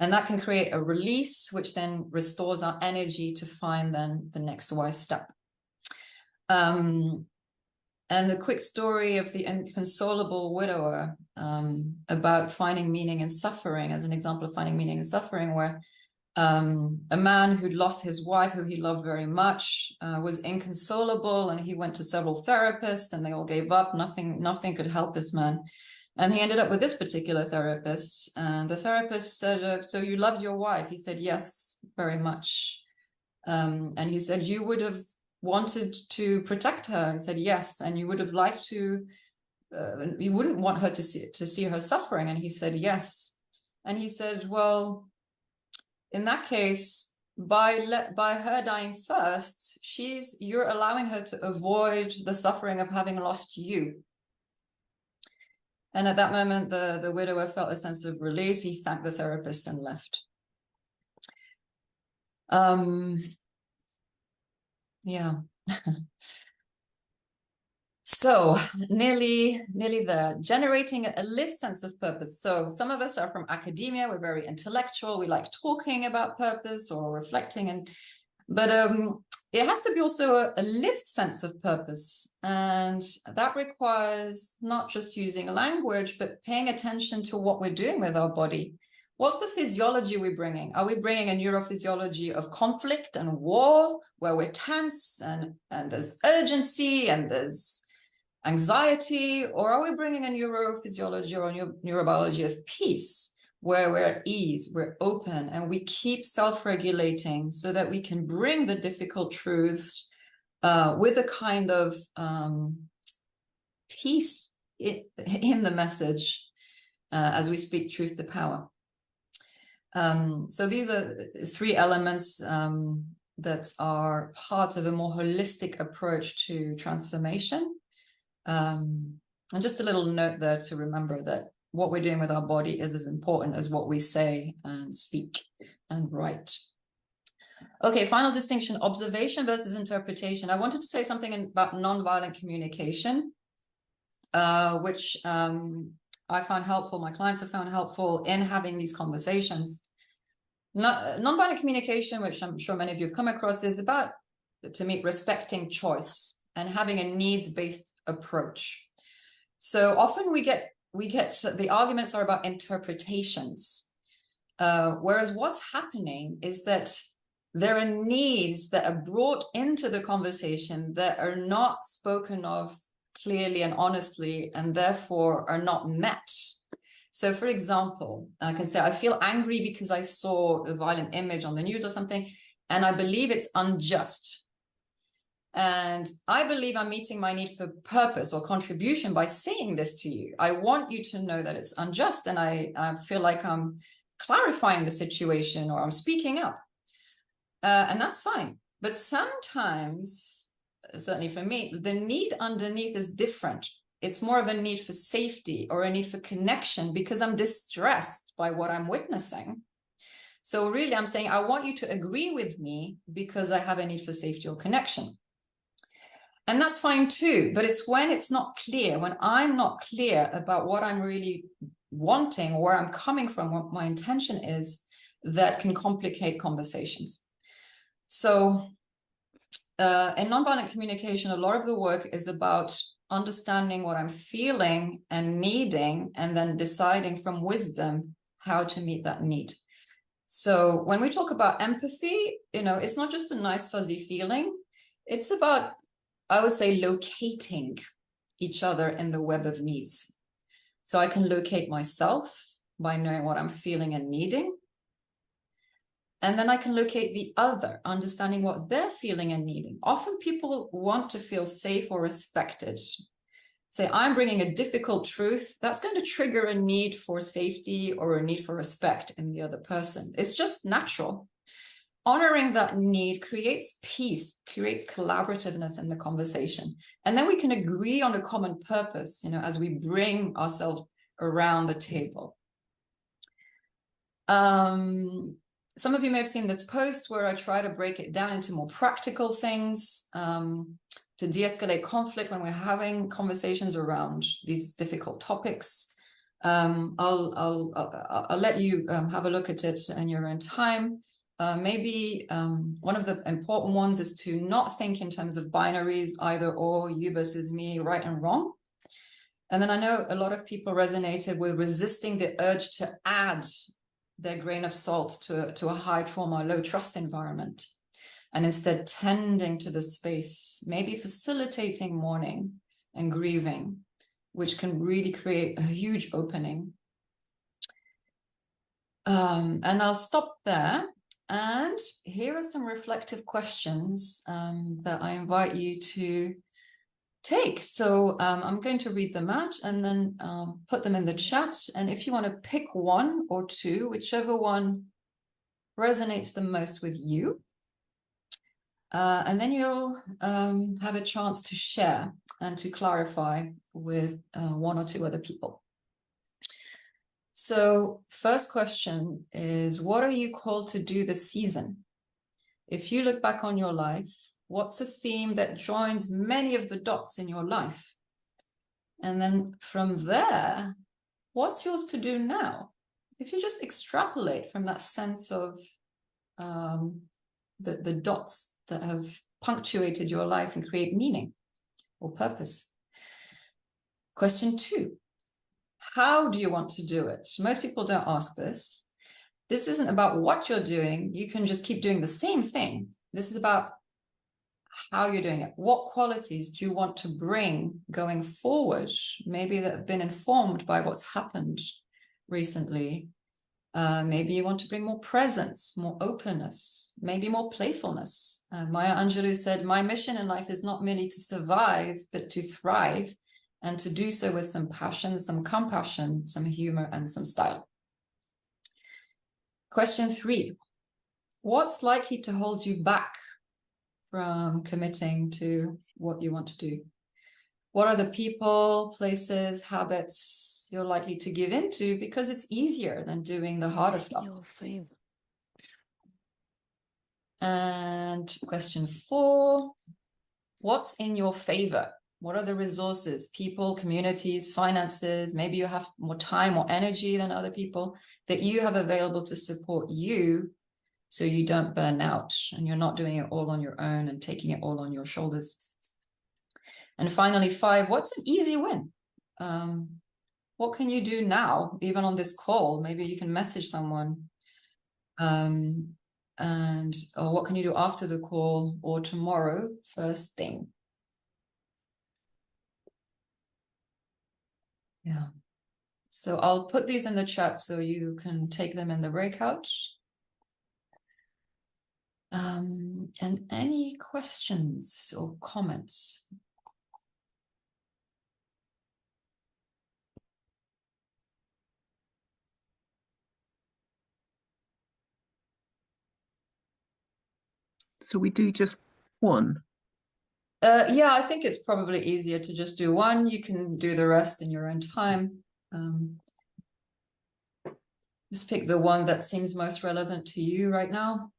And that can create a release, which then restores our energy to find then the next wise step. And the quick story of the inconsolable widower, about finding meaning in suffering, as an example of finding meaning in suffering, where a man who'd lost his wife, who he loved very much, was inconsolable, and he went to several therapists, and they all gave up. Nothing could help this man. And he ended up with this particular therapist, and the therapist said, so you loved your wife? He said, yes, very much. And he said, you would have wanted to protect her? He said, yes. And you would have liked to, you wouldn't want her to see her suffering? And he said, yes. And he said, well, in that case, by her dying first, you're allowing her to avoid the suffering of having lost you. And at that moment, the widower felt a sense of release. He thanked the therapist and left. Yeah. So nearly there, generating a lived sense of purpose. So some of us are from academia, we're very intellectual, we like talking about purpose or reflecting, but it has to be also a lived sense of purpose. And that requires not just using language, but paying attention to what we're doing with our body. What's the physiology we're bringing? Are we bringing a neurophysiology of conflict and war, where we're tense and there's urgency and there's anxiety? Or are we bringing a neurophysiology or neurobiology of peace, where we're at ease, we're open, and we keep self-regulating so that we can bring the difficult truths with a kind of peace in the message as we speak truth to power. So these are 3 elements that are part of a more holistic approach to transformation. And just a little note there to remember that what we're doing with our body is as important as what we say and speak and write. Okay, final distinction, observation versus interpretation. I wanted to say something about nonviolent communication, which I found helpful, my clients have found helpful in having these conversations. Nonviolent communication, which I'm sure many of you have come across, is about, to me, respecting choice and having a needs-based approach. So often we get the arguments are about interpretations, whereas what's happening is that there are needs that are brought into the conversation that are not spoken of clearly and honestly, and therefore are not met. So for example, I can say, I feel angry because I saw a violent image on the news or something, and I believe it's unjust. And I believe I'm meeting my need for purpose or contribution by saying this to you. I want you to know that it's unjust, and I feel like I'm clarifying the situation or I'm speaking up. And that's fine. But sometimes, certainly for me, the need underneath is different. It's more of a need for safety or a need for connection because I'm distressed by what I'm witnessing. So really, I'm saying, I want you to agree with me because I have a need for safety or connection. And that's fine too, but it's when it's not clear, when I'm not clear about what I'm really wanting, or where I'm coming from, what my intention is, that can complicate conversations. So in nonviolent communication, a lot of the work is about understanding what I'm feeling and needing, and then deciding from wisdom how to meet that need. So when we talk about empathy, it's not just a nice fuzzy feeling. It's about, I would say, locating each other in the web of needs. So I can locate myself by knowing what I'm feeling and needing. And then I can locate the other, understanding what they're feeling and needing. Often people want to feel safe or respected. Say, I'm bringing a difficult truth, that's going to trigger a need for safety or a need for respect in the other person. It's just natural. Honoring that need creates peace, creates collaborativeness in the conversation. And then we can agree on a common purpose, as we bring ourselves around the table. Some of you may have seen this post where I try to break it down into more practical things to de-escalate conflict when we're having conversations around these difficult topics. I'll let you have a look at it in your own time. Maybe one of the important ones is to not think in terms of binaries, either or, you versus me, right and wrong. And then I know a lot of people resonated with resisting the urge to add their grain of salt to a high trauma, low trust environment, and instead tending to the space, maybe facilitating mourning and grieving, which can really create a huge opening. And I'll stop there. And here are some reflective questions that I invite you to take. So I'm going to read them out and then put them in the chat. And if you want to pick one or two, whichever one resonates the most with you, and then you'll have a chance to share and to clarify with one or two other people. So first question is, what are you called to do this season? If you look back on your life, what's a theme that joins many of the dots in your life? And then from there, what's yours to do now? If you just extrapolate from that sense of the dots that have punctuated your life and create meaning or purpose. Question 2, how do you want to do it? Most people don't ask this. This isn't about what you're doing. You can just keep doing the same thing. This is about how you're doing it. What qualities do you want to bring going forward? Maybe that have been informed by what's happened recently. Maybe you want to bring more presence, more openness, maybe more playfulness. Maya Angelou said, my mission in life is not merely to survive, but to thrive, and to do so with some passion, some compassion, some humor, and some style. Question 3, what's likely to hold you back from committing to what you want to do? What are the people, places, habits you're likely to give into because it's easier than doing the harder stuff? Your favor. And question 4, what's in your favor? What are the resources, people, communities, finances? Maybe you have more time or energy than other people that you have available to support you so you don't burn out and you're not doing it all on your own and taking it all on your shoulders. And finally, 5, what's an easy win? What can you do now, even on this call? Maybe you can message someone. Or what can you do after the call or tomorrow, first thing? Yeah. So I'll put these in the chat so you can take them in the breakout. And any questions or comments? So we do just one. Yeah, I think it's probably easier to just do one. You can do the rest in your own time. Just pick the one that seems most relevant to you right now.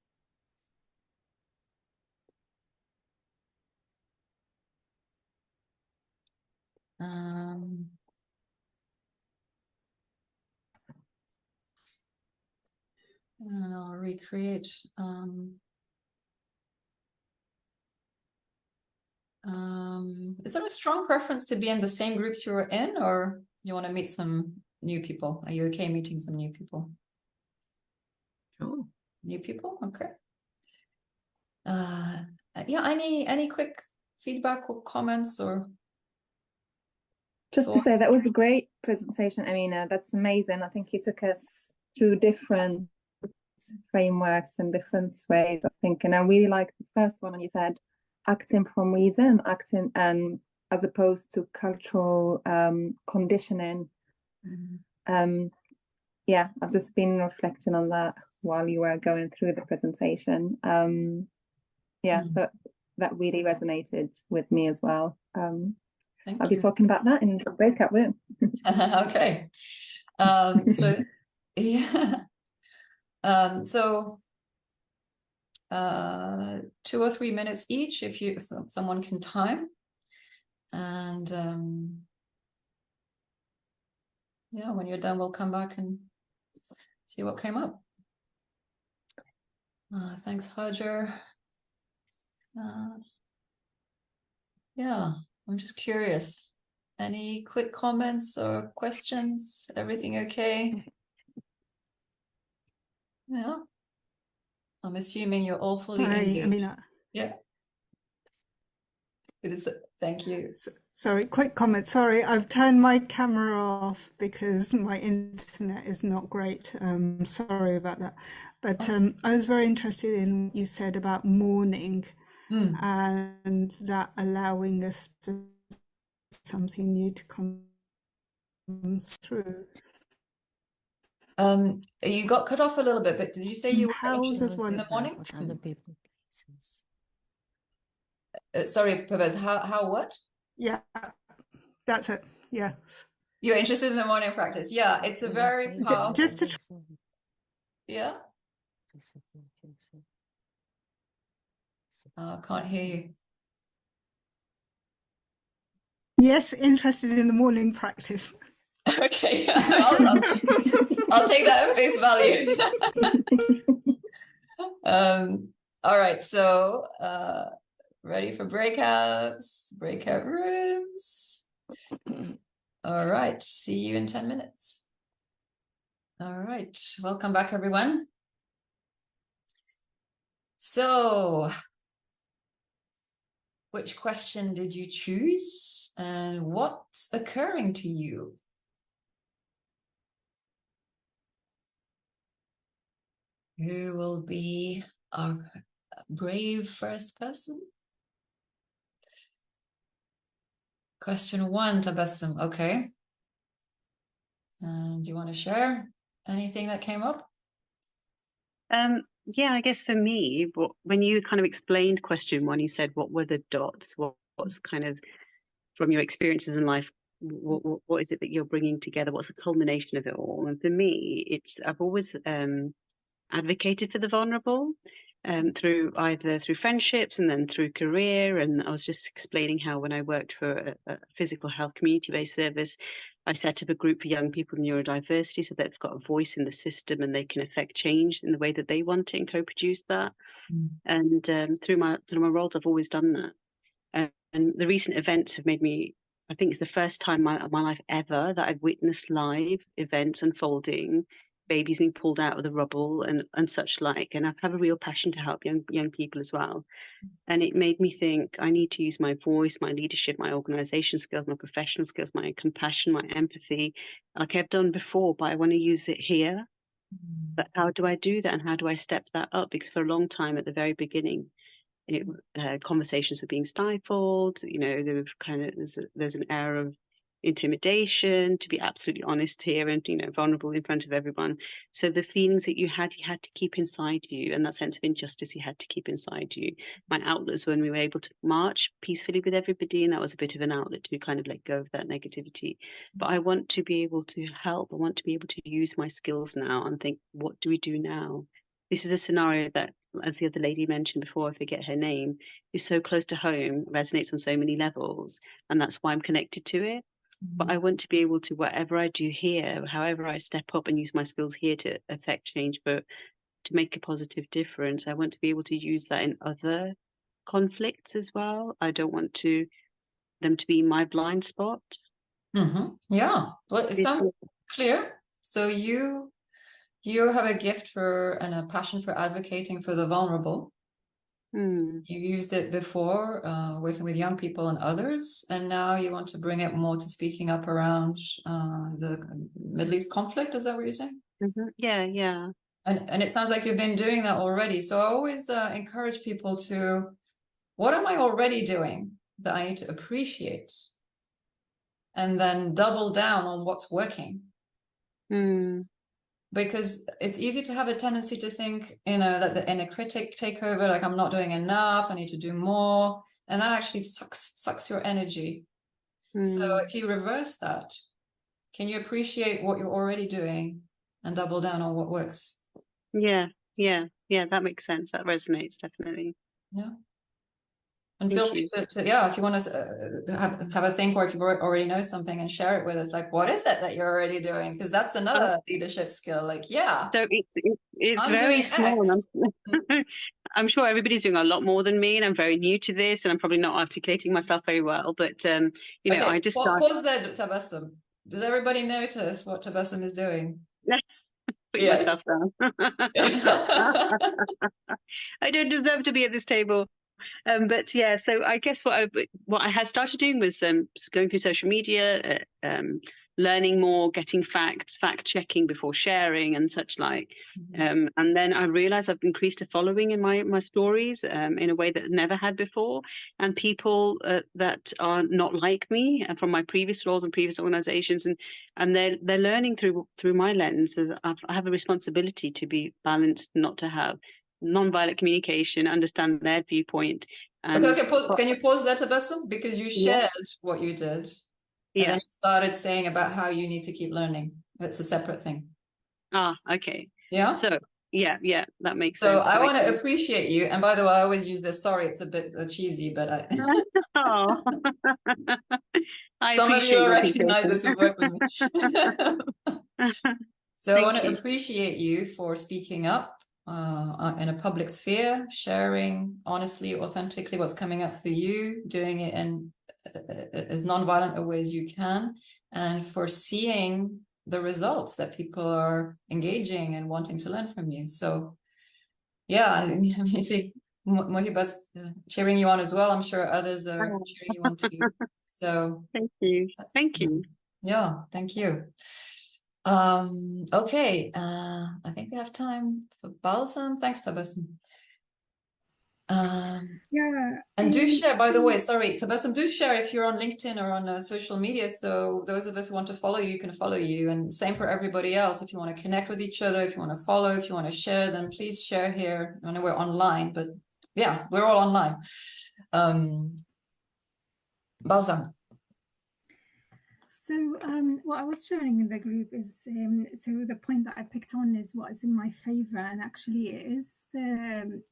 And I'll recreate. Is there a strong preference to be in the same groups you were in, or you want to meet some new people? Are you okay meeting some new people? Sure. New people? Okay. Yeah, any quick feedback or comments or just thoughts? To say that was a great presentation, Amina. That's amazing. I think you took us through different frameworks and different ways of thinking. I really liked the first one, and you said acting from reason, acting and as opposed to cultural conditioning. Yeah, I've just been reflecting on that while you were going through the presentation. So that really resonated with me as well. I'll be talking about that in the breakout room. Okay. So yeah. 2 or 3 minutes each if you someone can time. And yeah, when you're done, we'll come back and see what came up. Thanks, Hajar. Yeah, I'm just curious. Any quick comments or questions? Everything okay? Yeah. I'm assuming you're all fully engaged. Amina. Yeah. Thank you. Sorry, quick comment. Sorry, I've turned my camera off because my internet is not great. Sorry about that. But I was very interested in what you said about mourning and that allowing us for something new to come through. You got cut off a little bit, but did you say you were How does one in the morning? Other people, places. Sorry, Pervez, how what? Yeah, that's it. Yes. You're interested in the morning practice. Yeah, it's a very powerful. Just to Yeah. I can't hear you. Yes, interested in the morning practice. Okay, I'll take that at face value. All right, so ready for breakouts, breakout rooms. All right, see you in 10 minutes. All right, welcome back, everyone. So, which question did you choose and what's occurring to you? Who will be our brave first person? Question 1, Tabassum. Okay. And do you want to share anything that came up? Yeah, I guess for me, when you kind of explained question 1, you said, what were the dots? What's kind of, from your experiences in life, what is it that you're bringing together? What's the culmination of it all? And for me, I've always advocated for the vulnerable, through friendships and then through career. And I was just explaining how when I worked for a physical health community-based service, I set up a group for young people with neurodiversity so they've got a voice in the system and they can affect change in the way that they want it and co-produce that. And through my roles, I've always done that. And the recent events have made me, I think it's the first time in my life ever that I've witnessed live events unfolding, babies being pulled out of the rubble and such like. And I have a real passion to help young people as well. And it made me think I need to use my voice, my leadership, my organization skills, my professional skills, my compassion, my empathy, like I've done before, but I want to use it here. But how do I do that? And how do I step that up? Because for a long time at the very beginning, conversations were being stifled. There were there's an air of intimidation, to be absolutely honest here, and vulnerable in front of everyone. So the feelings that you had to keep inside you, and that sense of injustice you had to keep inside you. My outlet was when we were able to march peacefully with everybody, and that was a bit of an outlet to kind of let go of that negativity. But I want to be able to help. I want to be able to use my skills now and think, what do we do now? This is a scenario that, as the other lady mentioned before, I forget her name, is so close to home, resonates on so many levels, and that's why I'm connected to it. But I want to be able to, whatever I do here, however I step up and use my skills here to affect change, but to make a positive difference, I want to be able to use that in other conflicts as well. I don't want them to be my blind spot. Yeah, well, it sounds clear. So you have a gift for and a passion for advocating for the vulnerable. You used it before, working with young people and others, and now you want to bring it more to speaking up around the Middle East conflict. Is that what you're saying? Yeah. And it sounds like you've been doing that already. So I always encourage people to, what am I already doing that I need to appreciate? And then double down on what's working. Because it's easy to have a tendency to think, that the inner critic take over, like I'm not doing enough, I need to do more. And that actually sucks your energy. So if you reverse that, can you appreciate what you're already doing and double down on what works? Yeah, that makes sense. That resonates, definitely. Yeah. And feel free to if you want to have a think, or if you already know something and share it with us, like, what is it that you're already doing? Because that's another leadership skill. Like, so it's I'm very doing small. X. I'm sure everybody's doing a lot more than me, and I'm very new to this, and I'm probably not articulating myself very well. But Okay, I just pause there, Tabassum. Does everybody notice what Tabassum is doing? Put myself down. I don't deserve to be at this table. But yeah, so I guess what I had started doing was going through social media, learning more, getting facts, fact checking before sharing and such like. And then I realized I've increased a following in my stories in a way that I never had before. And people that are not like me and from my previous roles and previous organizations, and they're learning through my lens. I have a responsibility to be balanced, not to have non-violent communication, understand their viewpoint. And okay, can you pause that, Tabassum? Because you shared what you did. And Yeah. then you started saying about how you need to keep learning. That's a separate thing. Ah, okay. Yeah. So yeah, that makes So sense. I That want makes to sense. appreciate you. And by the way, I always use this. Sorry, it's a bit cheesy, but Oh. I some of you appreciate will your recognize appreciation. this and work with me. So I want to you. appreciate you for speaking up in a public sphere, sharing honestly, authentically what's coming up for you, doing it in as non-violent a way as you can, and for seeing the results that people are engaging and wanting to learn from you. So yeah, you see Mohiba's cheering you on as well. I'm sure others are Oh. cheering you on too. So Thank you. Thank you. yeah, thank you. Okay, I think we have time for balsam. Thanks, Tabassum. Yeah. And do share, by the way, sorry, Tabassum, do share if you're on LinkedIn or on social media. So those of us who want to follow you can follow you. And same for everybody else. If you want to connect with each other, if you want to follow, if you want to share, then please share here. I know we're online, but yeah, we're all online. Balsam. So what I was sharing in the group is so the point that I picked on is what is in my favor, and actually it is the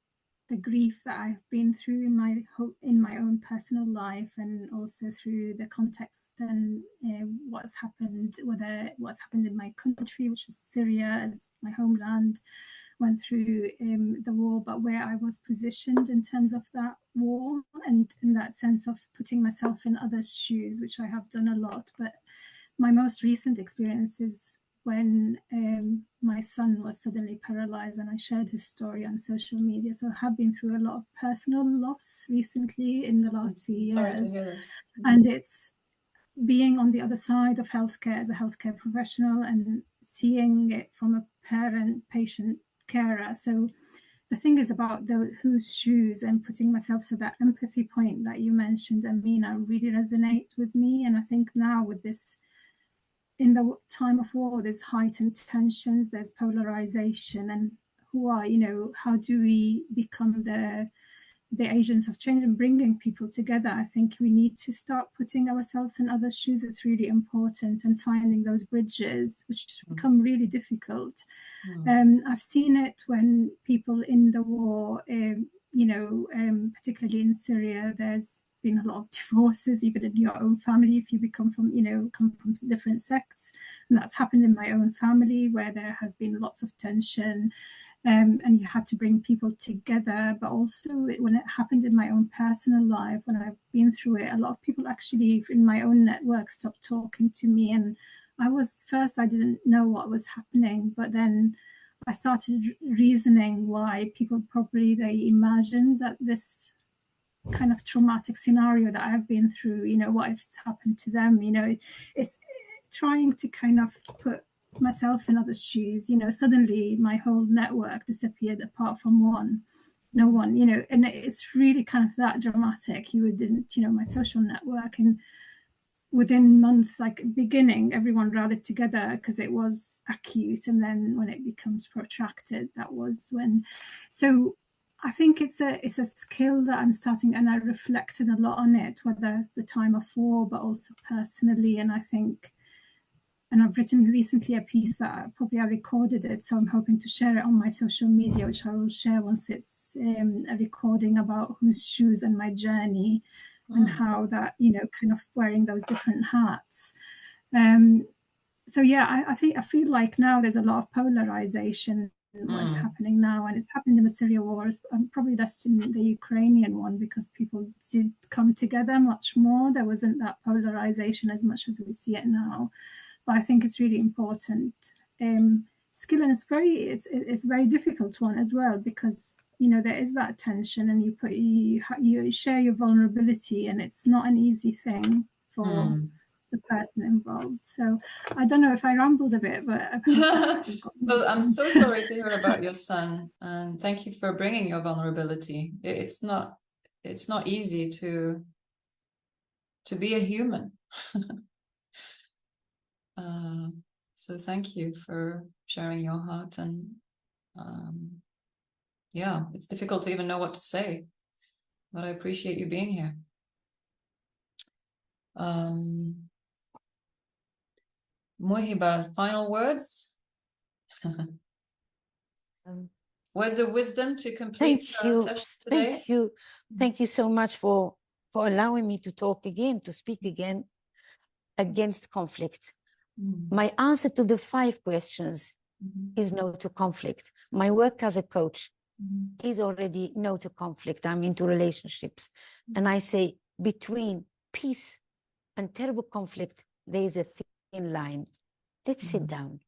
grief that I've been through in my own personal life, and also through the context and what's happened in my country, which was Syria as my homeland, went through the war, but where I was positioned in terms of that war, and in that sense of putting myself in others' shoes, which I have done a lot. But my most recent experience is when my son was suddenly paralyzed, and I shared his story on social media. So I have been through a lot of personal loss recently in the last few years. Sorry to hear that. And it's being on the other side of healthcare as a healthcare professional and seeing it from a parent, patient, carer. So the thing is about whose shoes and putting myself, so that empathy point that you mentioned, Amina, really resonate with me. And I think now with this, in the time of war, there's heightened tensions, there's polarization, and how do we become the agents of change and bringing people together? I think we need to start putting ourselves in other shoes. It's really important, and finding those bridges, which become really difficult. I've seen it when people in the war, particularly in Syria, there's been a lot of divorces, even in your own family, if you come from different sects. And that's happened in my own family, where there has been lots of tension. And you had to bring people together. But also when it happened in my own personal life, when I've been through it, a lot of people actually in my own network stopped talking to me. And I didn't know what was happening, but then I started reasoning why people they imagined that this kind of traumatic scenario that I've been through, what if it's happened to them? It's trying to kind of put myself in others' shoes. Suddenly my whole network disappeared apart from no one, and it's really kind of that dramatic. You didn't, my social network, and within months, like beginning, everyone rallied together because it was acute, and then when it becomes protracted, that was when. So I think it's a skill that I'm starting, and I reflected a lot on it, whether the time of war, but also personally. And I think, and I've written recently a piece that I recorded it, so I'm hoping to share it on my social media, which I will share once it's a recording about whose shoes and my journey, and how that, kind of wearing those different hats. So yeah, I feel like now there's a lot of polarization in what's happening now, and it's happened in the Syria war, probably less in the Ukrainian one, because people did come together much more. There wasn't that polarization as much as we see it now. But I think it's really important skill, and it's a very difficult one as well, because there is that tension, and you share your vulnerability, and it's not an easy thing for the person involved. So I don't know if I rambled a bit, but well, I'm so sorry to hear about your son, and thank you for bringing your vulnerability. It's not easy to be a human. So thank you for sharing your heart, and yeah, it's difficult to even know what to say, but I appreciate you being here. Muhiba, final words? Words of wisdom to complete Thank our you. session today? Thank you. Thank you so much for allowing me to talk again, to speak again against conflict. My answer to the 5 questions is no to conflict. My work as a coach is already no to conflict. I'm into relationships. And I say between peace and terrible conflict, there is a thin line. Let's sit down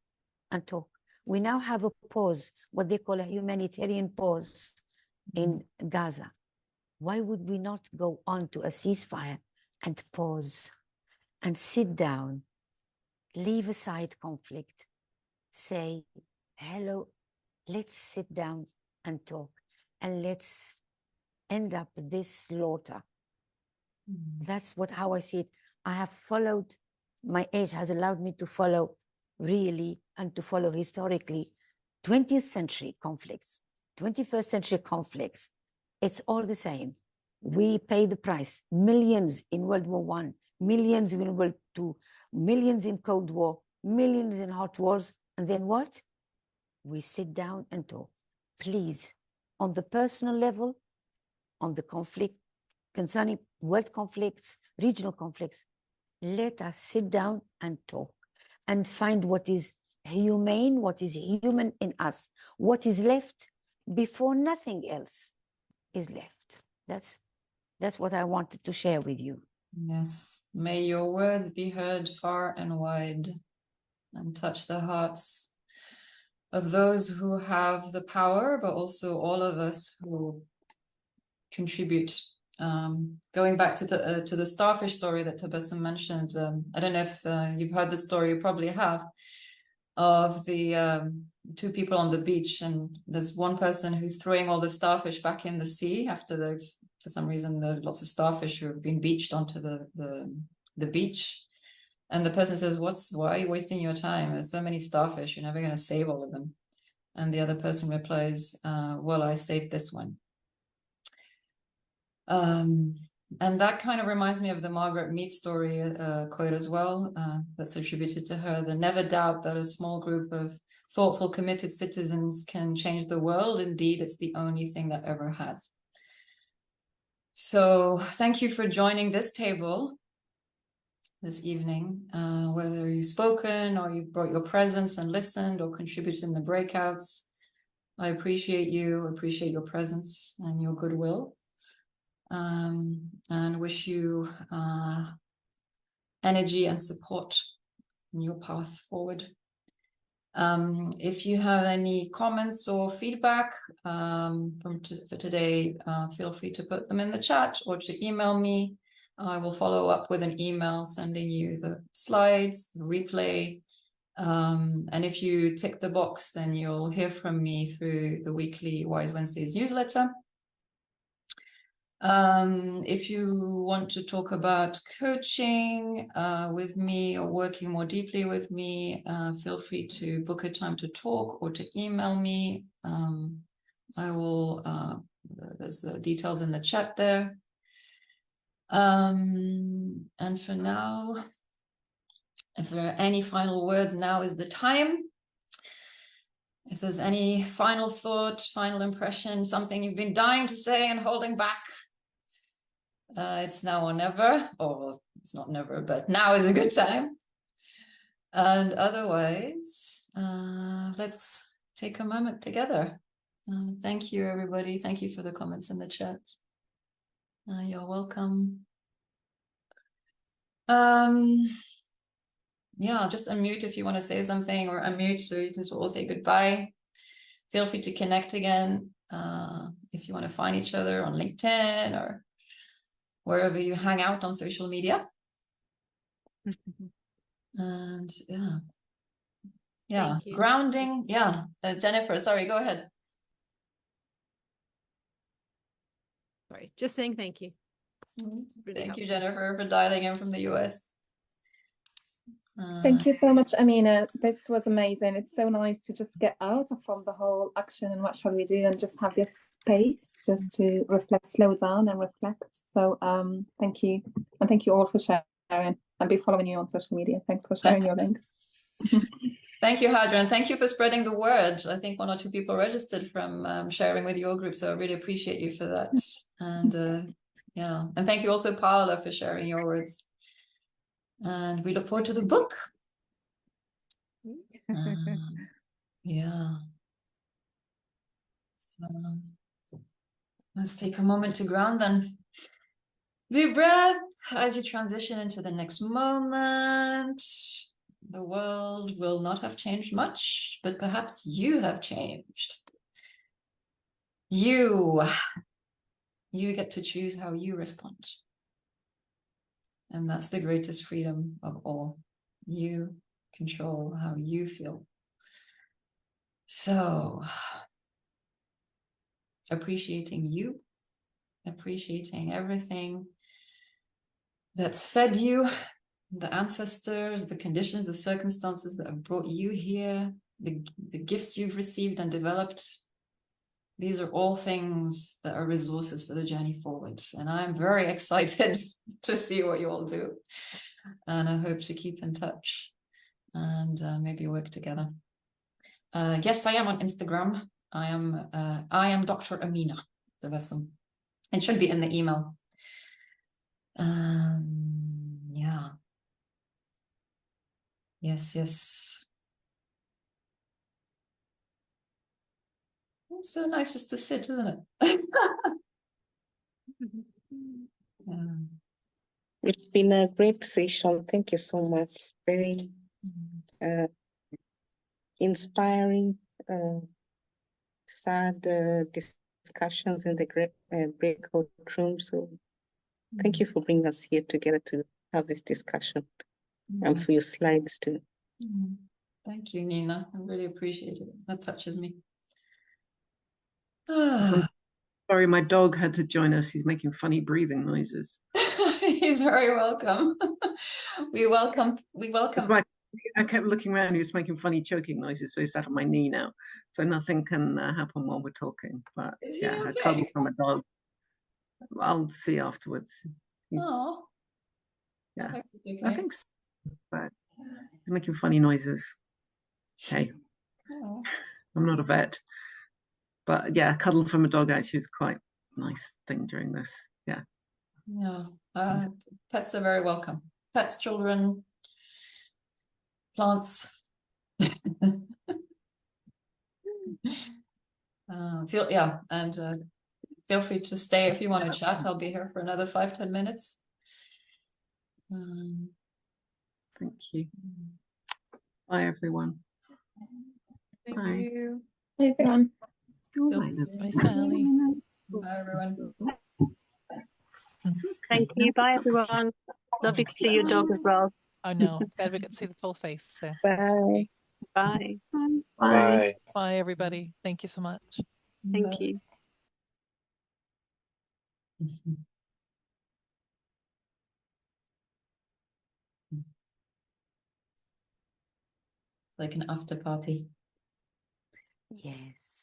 and talk. We now have a pause, what they call a humanitarian pause in Gaza. Why would we not go on to a ceasefire and pause and sit down, leave aside conflict, say, hello, let's sit down and talk, and let's end up this slaughter. That's how I see it. I have followed, my age has allowed me to follow really and to follow historically 20th century conflicts, 21st century conflicts. It's all the same. We pay the price. Millions in World War I, millions in World II, millions in Cold War, millions in hot wars. And then what? We sit down and talk. Please, on the personal level, on the conflict concerning world conflicts, regional conflicts, let us sit down and talk and find what is humane, what is human in us, what is left before nothing else is left. That's what I wanted to share with you. Yes. May your words be heard far and wide and touch the hearts of those who have the power, but also all of us who contribute. Going back to the starfish story that Tabassum mentioned, I don't know if you've heard the story, you probably have, of the 2 people on the beach, and there's one person who's throwing all the starfish back in the sea after they've, for some reason, there are lots of starfish who have been beached onto the beach. And the person says, why are you wasting your time? There's so many starfish, you're never going to save all of them. And the other person replies, well, I saved this one. And that kind of reminds me of the Margaret Mead story quote as well, that's attributed to her: the never doubt that a small group of thoughtful, committed citizens can change the world. Indeed, it's the only thing that ever has. So thank you for joining this table this evening, whether you've spoken or you brought your presence and listened or contributed in the breakouts. I appreciate you, appreciate your presence and your goodwill. And wish you energy and support in your path forward. If you have any comments or feedback for today, feel free to put them in the chat or to email me. I will follow up with an email sending you the slides, the replay. And if you tick the box, then you'll hear from me through the weekly Wise Wednesdays newsletter. If you want to talk about coaching with me or working more deeply with me, feel free to book a time to talk or to email me. I will, there's details in the chat there. And for now, if there are any final words, now is the time. If there's any final thought, final impression, something you've been dying to say and holding back, it's now or never, or it's not never, but now is a good time. And otherwise, let's take a moment together. Thank you, everybody. Thank you for the comments in the chat. You're welcome. Yeah, just unmute if you want to say something, or unmute so you can all say goodbye. Feel free to connect again if you want to find each other on LinkedIn or wherever you hang out on social media. And yeah, grounding. Yeah, Jennifer, sorry, go ahead. Sorry, just saying thank you. Really thank you, Jennifer, for dialing in from the US. Thank you so much, Amina. This was amazing. It's so nice to just get out from the whole action and what shall we do, and just have this space just to reflect, slow down and reflect. So thank you. And thank you all for sharing. I'll be following you on social media. Thanks for sharing your links. Thank you, Hadra, and thank you for spreading the word. I think 1 or 2 people registered from sharing with your group, so I really appreciate you for that. And yeah, and thank you also, Paula, for sharing your words. And we look forward to the book. Yeah. So let's take a moment to ground then. Deep breath as you transition into the next moment. The world will not have changed much, but perhaps you have changed. You get to choose how you respond. And that's the greatest freedom of all. You control how you feel. So, appreciating you, appreciating everything that's fed you, the ancestors, the conditions, the circumstances that have brought you here, the gifts you've received and developed. These are all things that are resources for the journey forward. And I'm very excited to see what you all do. And I hope to keep in touch and maybe work together. Yes, I am on Instagram. I am Dr. Amina. It should be in the email. Yeah. Yes. It's so nice just to sit, isn't it? Yeah. It's been a great session. Thank you so much. Very inspiring, sad discussions in the breakout room. So thank you for bringing us here together to have this discussion and for your slides too. Thank you, Nina. I really appreciate it. That touches me. Sorry, my dog had to join us. He's making funny breathing noises. He's very welcome. We welcome. I kept looking around. He was making funny choking noises, so he sat on my knee now. So nothing can happen while we're talking. But yeah, okay? a cuddle from a dog. I'll see afterwards. Oh, Yeah, okay. I think so. But he's making funny noises. Hey, I'm not a vet. But yeah, a cuddle from a dog actually is quite a nice thing during this. Yeah. Yeah. Pets are very welcome. Pets, children, plants. Feel free to stay if you want to chat. I'll be here for another 5-10 minutes. Thank you. Bye, everyone. Thank you. Bye, everyone. Bye, Sally. Bye, everyone. Thank you. Bye, everyone. Lovely to see your dog as well. I know. Glad we got to see the full face. So. Bye. Bye. Bye. Bye, everybody. Thank you so much. Thank you. It's like an after party. Yes.